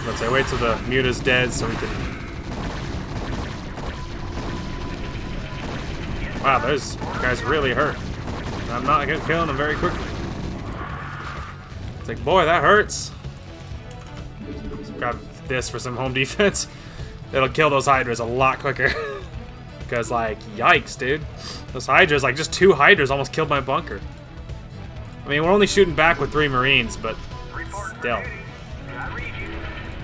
Let's say wait till the muta's dead so we can... Wow, those guys really hurt. I'm not killing them very quickly. It's like, boy, that hurts. Let's grab this for some home defense. It'll kill those Hydras a lot quicker. Because, like, yikes, dude. Those Hydras, like, just 2 Hydras almost killed my bunker. I mean, we're only shooting back with 3 Marines, but still. I read you.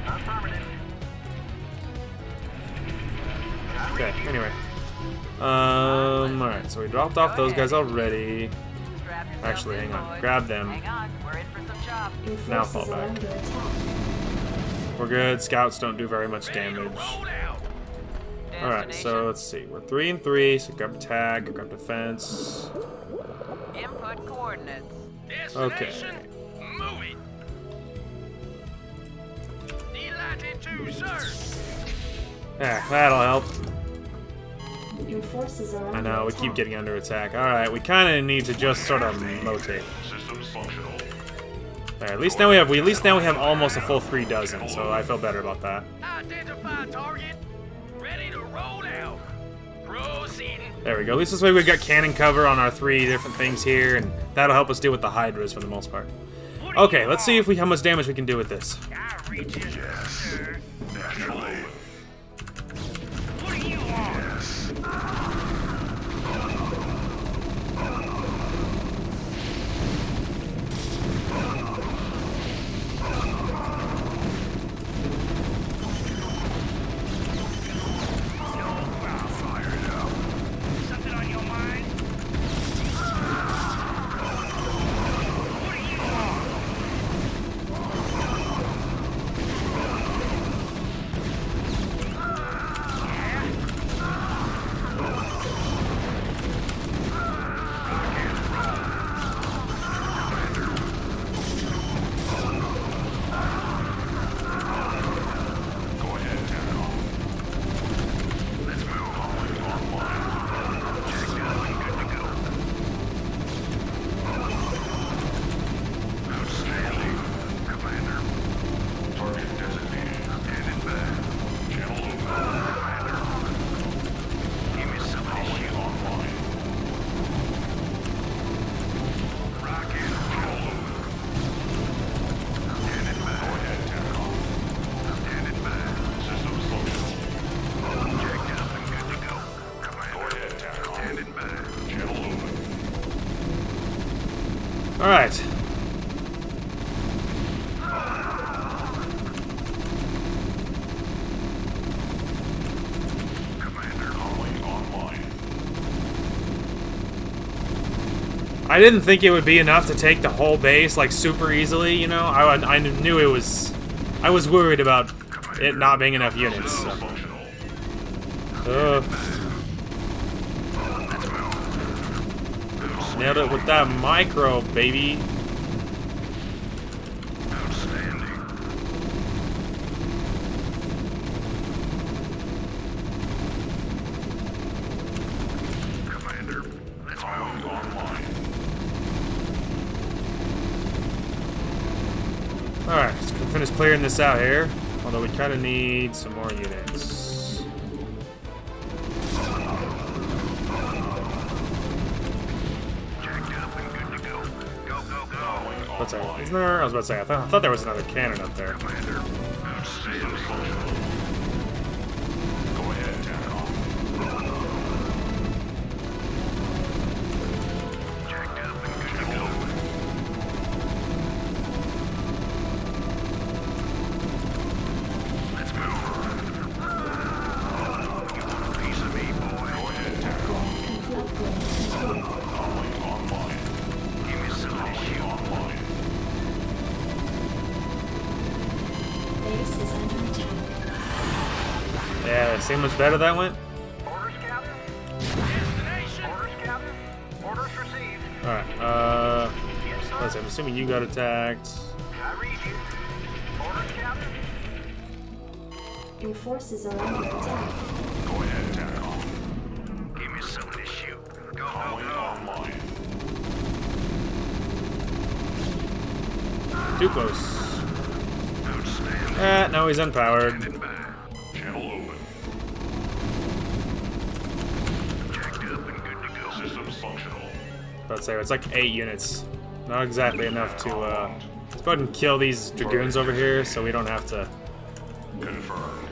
Affirmative. Okay, anyway. Alright, so we dropped off those guys already. Strap yourselves Actually, in, hang on. boys. Grab them. Hang on. We're in for some chop. Your Now fall forces are back. under attack. we're good. Scouts don't do very much damage. Alright, so let's see. We're 3 and 3, so grab attack, grab defense. Input coordinates. Okay. Move it. Delighted to serve. Yeah, that'll help. Your forces are I under know, we attack. keep getting under attack. Alright, we kind of need to just sort of rotate. Systems functional. There, at least now we have almost a full 3 dozen, so I feel better about that. Identify target. Ready to roll out. Proceeding. There we go. At least this way we've got cannon cover on our 3 different things here, and that'll help us deal with the Hydras for the most part. Okay, let's see how much damage we can do with this. I reach it, sir. Naturally. What do you want? Yes. Something on your mind? What do you want? Go ahead, Terran. Let's move online. Checked out and good to go. Outstanding, Commander. Target designated. Headed back. Channel open, Commander. Give me some calling online. Rocket. Channel open. Headed back. Go ahead, Terran. Headed back. Systems functional. Checked out and good to go. Commander. Go ahead, Terran. Headed back. Channel open. Alright. Commander calling online. I didn't think it would be enough to take the whole base, like, super easily, you know? I knew it was... I was worried about it not being enough units, so. Systems functional. Nailed it with that micro, baby. Outstanding. Commander, let's move online. Alright, let's go finish clearing this out here. Although we kind of need some more units. Checked up and good to go. Go, go, go. What's that? Isn't there? I was about to say, I thought there was another cannon up there. Commander, outstanding. Functional. Go ahead, Terran. Checked up and good to go. Let's move. You want a piece of me, boy? Go ahead, Terran. Calling online. Give me some calling online. Base is under attack. Yeah, see how much better that went? Orders, Captain? Destination. Orders, Captain? Orders received. Alright, Yes, sir. let's see, I'm assuming you got attacked. I read you. Orders, Captain? Your forces are under attack. Go ahead, Terran. Give me something to shoot. Go, calling online. Too close. Outstanding. No, he's unpowered. Standing by. Channel open. Checked up and good to go. Systems functional. Let's say it's like 8 units. Not exactly enough to, let's go ahead and kill these dragoons over here so we don't have to... Confirmed.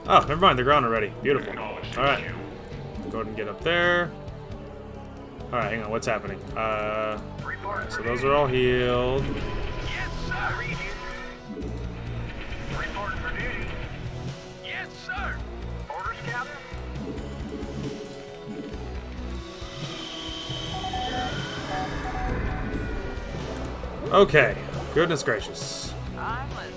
Oh, never mind, they're gone already. Beautiful. Acknowledged. Alright, HQ. go ahead and get up there. Alright, hang on, what's happening? So those are all healed. Yes, sir. I read you. Reporting for duty. Yes, sir. Orders, Captain? Okay, goodness gracious. I'm listening.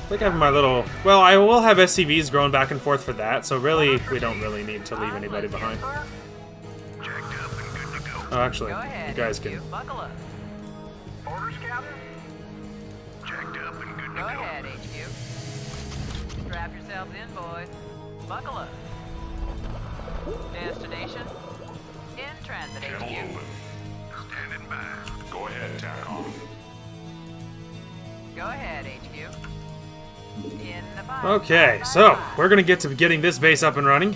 I think I have my little... Well, I will have SCVs growing back and forth for that, so really, we don't really need to leave anybody behind. Oh, actually, you guys can... Buckle up. Orders, Captain? Jacked up and good to Go ahead, HQ. Strap yourselves in, boys. Buckle up. Destination? In transit, Channel HQ. open. Standing by. Go ahead, TACOM. Go ahead, HQ. In the fire. Okay, so we're gonna get to getting this base up and running,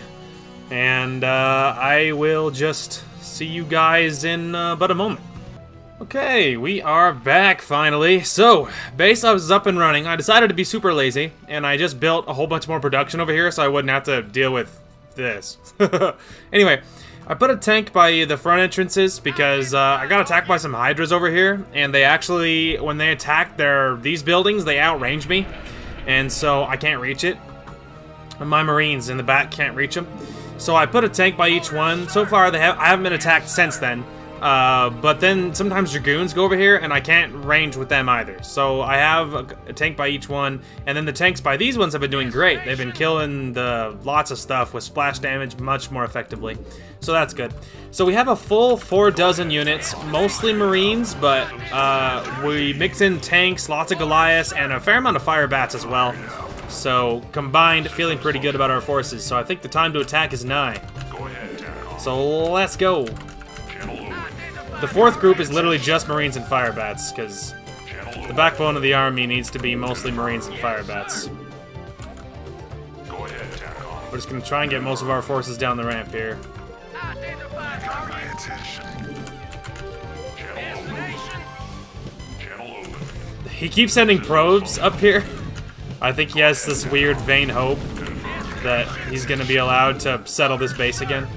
and I will just see you guys in but a moment. Okay, we are back finally. So, base was up and running. I decided to be super lazy, and I just built a whole bunch more production over here so I wouldn't have to deal with this. Anyway, I put a tank by the front entrances because I got attacked by some Hydras over here, and they actually, when they attack these buildings, they outrange me, and so I can't reach it. And my Marines in the back can't reach them. So I put a tank by each one. So far, I haven't been attacked since then. But then sometimes Dragoons go over here, and I can't range with them either. So I have a tank by each one, and then the tanks by these ones have been doing great. They've been killing lots of stuff with splash damage much more effectively. So that's good. So we have a full 4 dozen units, mostly Marines, but we mix in tanks, lots of Goliaths, and a fair amount of fire bats as well. So combined, feeling pretty good about our forces. So I think the time to attack is nigh. So let's go. The 4th group is literally just Marines and fire bats, because the backbone of the army needs to be mostly Marines and fire bats. We're just going to try and get most of our forces down the ramp here. He keeps sending probes up here. I think he has this weird vain hope that he's going to be allowed to settle this base again.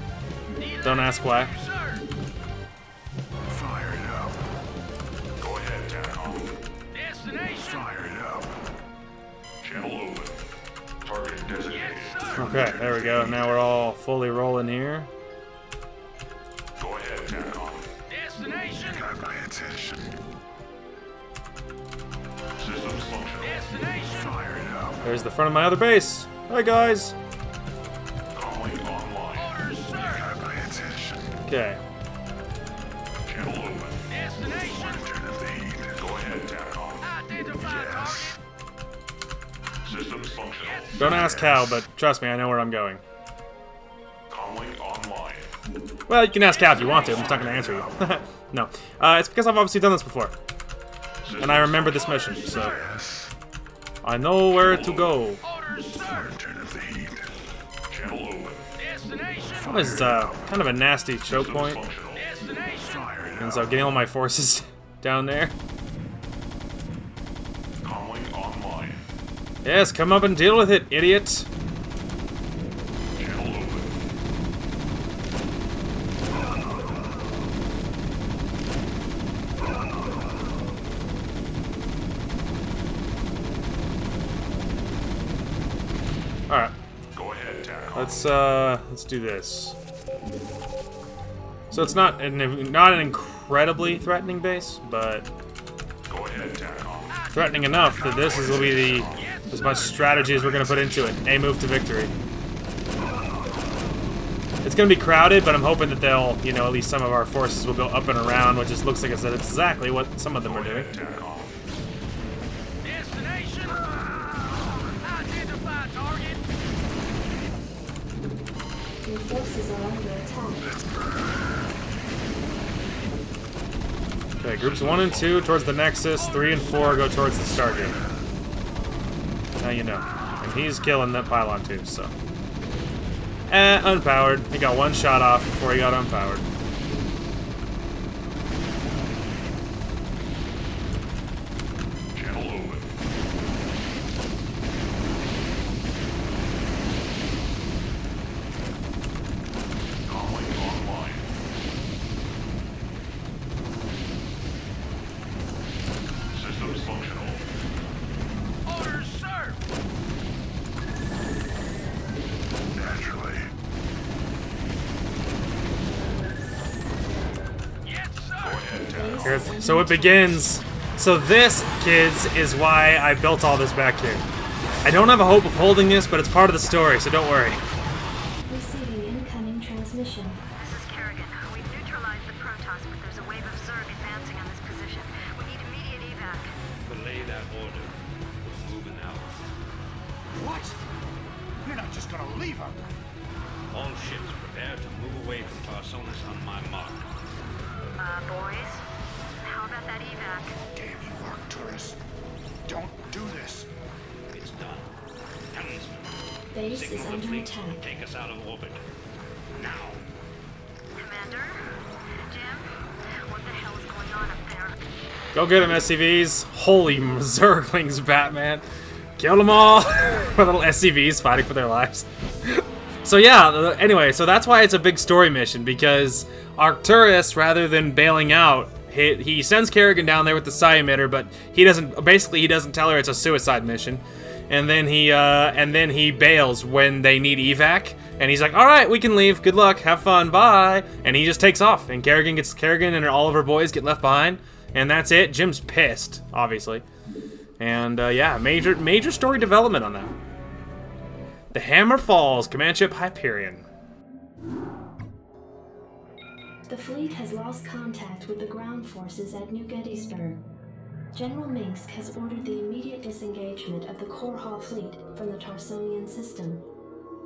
Don't ask why. Okay, there we go. Now we're all fully rolling here. Go ahead, TACOM. Destination. Got my attention. Systems functional. Destination. Fire it up. There's the front of my other base. Hi, guys. Calling online. Orders, sir. Got my attention. Okay. Channel open. Destination. Turn up the heat. Go ahead, TACOM. Identify target. Systems functional. Don't ask how, but trust me, I know where I'm going. Comlink online. Well, you can ask how if you want to. I'm just not going to answer you. No. It's because I've obviously done this before. And I remember this mission, so... I know where to go. Orders, sir. Turn up the heat. Channel open. Destination. This is kind of a nasty choke point. Functional. Destination. And so getting all my forces down there. Comlink online. Yes, come up and deal with it, idiot. Channel open. Alright. Go ahead, TACOM. Let's do this. So it's not an incredibly threatening base, but Go ahead, TACOM. threatening enough that this will be as much strategy as we're going to put into it. A move to victory. It's going to be crowded, but I'm hoping that they'll, you know, at least some of our forces will go up and around, which just looks like it's exactly what some of them are doing. TACOM. Destination. Identify target. Your forces are under attack. Okay, groups 1 and 2 towards the Nexus, 3 and 4 go towards the Stargate. Now you know. And he's killing that pylon too, so. Unpowered. He got 1 shot off before he got unpowered. Channel open. Comlink online. Systems functional. Orders, sir. Naturally. Yes, sir. Go ahead, TACOM. Here, so it begins. So this, kids, is why I built all this back here. I don't have a hope of holding this, but it's part of the story, so don't worry. Receiving incoming transmission. This is Kerrigan. We've neutralized the Protoss, but there's a wave of Zerg advancing on this position. We need immediate evac. Belay that order. We're moving out. What? You're not just gonna leave her. All ships prepare to move away from Tarsonis on my mark. Boys? How about that evac? Damn you, Arcturus. Don't do this. It's done. Helmsman, Base is signal the under fleet to attack. take us out of orbit. Now. Commander? Jim? What the hell is going on up there? Go get them, SCVs. Holy Zerglings, Batman. Kill them all. My little SCVs fighting for their lives. So yeah, anyway, so that's why it's a big story mission, because Arcturus, rather than bailing out, he sends Kerrigan down there with the psi emitter, but he doesn't tell her it's a suicide mission, and then he bails when they need evac, and he's like, all right, we can leave, good luck, have fun, bye, and he just takes off, and Kerrigan and all of her boys get left behind, and that's it. Jim's pissed, obviously, and yeah, major story development on that. The Hammer falls, command ship Hyperion. The fleet has lost contact with the ground forces at New Gettysburg. General Mengsk has ordered the immediate disengagement of the Korhal fleet from the Tarsonian system.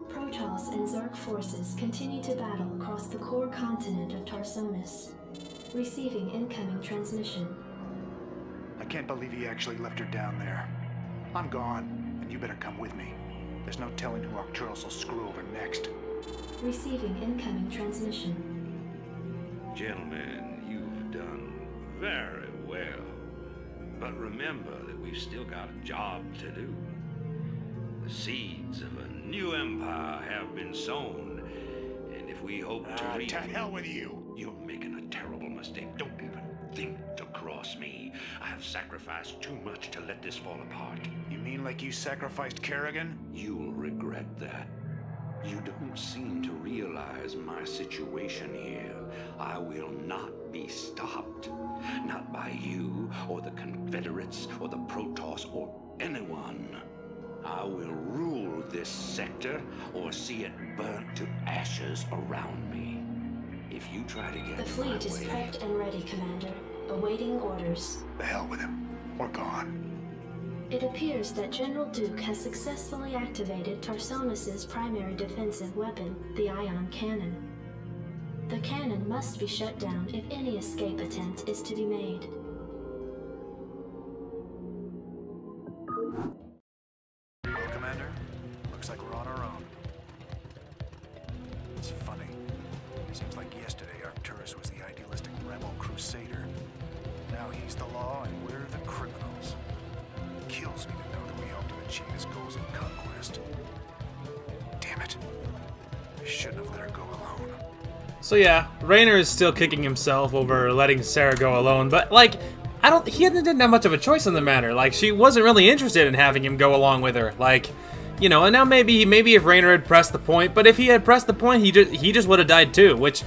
Protoss and Zerg forces continue to battle across the core continent of Tarsonis. Receiving incoming transmission. I can't believe he actually left her down there. I'm gone, and you better come with me. There's no telling who Arcturus will screw over next. Receiving incoming transmission. Gentlemen, you've done very well. But remember that we've still got a job to do. The seeds of a new empire have been sown, and if we hope to reap... To hell with you! You're making a terrible mistake. Don't even think to cross me. I have sacrificed too much to let this fall apart. You mean like you sacrificed Kerrigan? You'll regret that. You don't seem to realize my situation here. I will not be stopped. Not by you, or the Confederates, or the Protoss, or anyone. I will rule this sector, or see it burnt to ashes around me. If you try to get The fleet is prepped and ready, Commander, awaiting orders. The hell with him. We're gone. It appears that General Duke has successfully activated Tarsonis' primary defensive weapon, the ion cannon. The cannon must be shut down if any escape attempt is to be made. Well, Commander, looks like we're on our own. It's funny. Seems like yesterday Arcturus was the idealistic rebel crusader. Now he's the law and we're the criminals. It kills me to know that we helped him achieve his goals of conquest. Damn it. I shouldn't have let her go alone. So yeah, Raynor is still kicking himself over letting Sarah go alone, but like, he didn't have much of a choice in the matter. Like, she wasn't really interested in having him go along with her. Like, you know, and now maybe if Raynor had pressed the point, but if he had pressed the point, he just would have died too, which,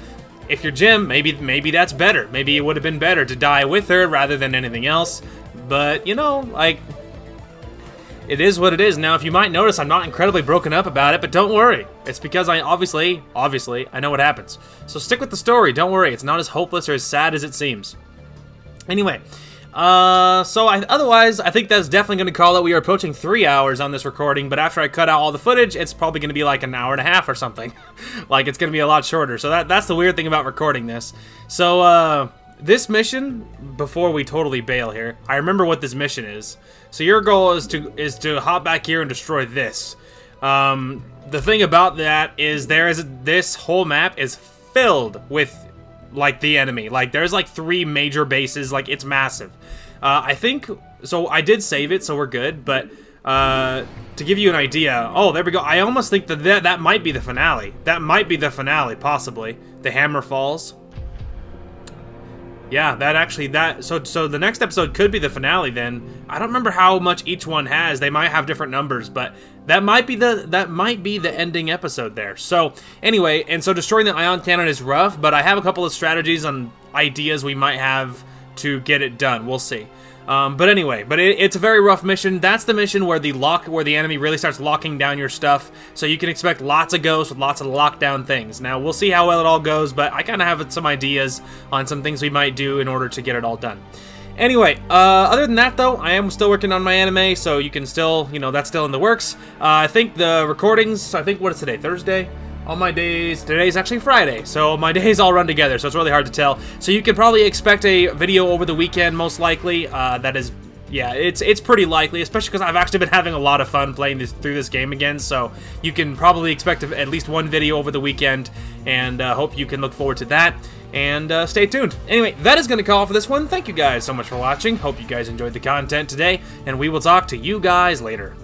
if you're Jim, maybe that's better. Maybe it would have been better to die with her rather than anything else. But, you know, like, it is what it is. Now, if you might notice, I'm not incredibly broken up about it, but don't worry. It's because I obviously, I know what happens. So stick with the story, don't worry. It's not as hopeless or as sad as it seems. Anyway, otherwise, I think that's definitely going to call it. We are approaching 3 hours on this recording, but after I cut out all the footage, it's probably going to be like an hour and a half or something. Like, it's going to be a lot shorter. So that's the weird thing about recording this. So, this mission, before we totally bail here, I remember what this mission is. So your goal is to hop back here and destroy this. The thing about that is this whole map is filled with, like, the enemy. Like, there's like 3 major bases. Like, it's massive. I think, so I did save it, so we're good, but to give you an idea, oh, there we go. I almost think that might be the finale. That might be the finale, possibly. The hammer falls. Yeah, so the next episode could be the finale then. I don't remember how much each one has. They might have different numbers, but that might be the ending episode there. So, anyway, and so destroying the ion cannon is rough, but I have a couple of strategies and ideas we might have to get it done. We'll see. But anyway, it's a very rough mission. That's the mission where the enemy really starts locking down your stuff. So you can expect lots of ghosts with lots of lockdown things. Now, we'll see how well it all goes, but I kind of have some ideas on some things we might do in order to get it all done. Anyway, other than that, though, I am still working on my anime, so you can still, you know, that's still in the works. I think the recordings, what is today, Thursday? All my days, today's actually Friday, so my days all run together, so it's really hard to tell. So you can probably expect a video over the weekend, most likely. That is, yeah, it's pretty likely, especially because I've actually been having a lot of fun playing through this game again, so you can probably expect at least one video over the weekend, and hope you can look forward to that. And stay tuned. Anyway, that is going to call for this one. Thank you guys so much for watching. Hope you guys enjoyed the content today, and we will talk to you guys later.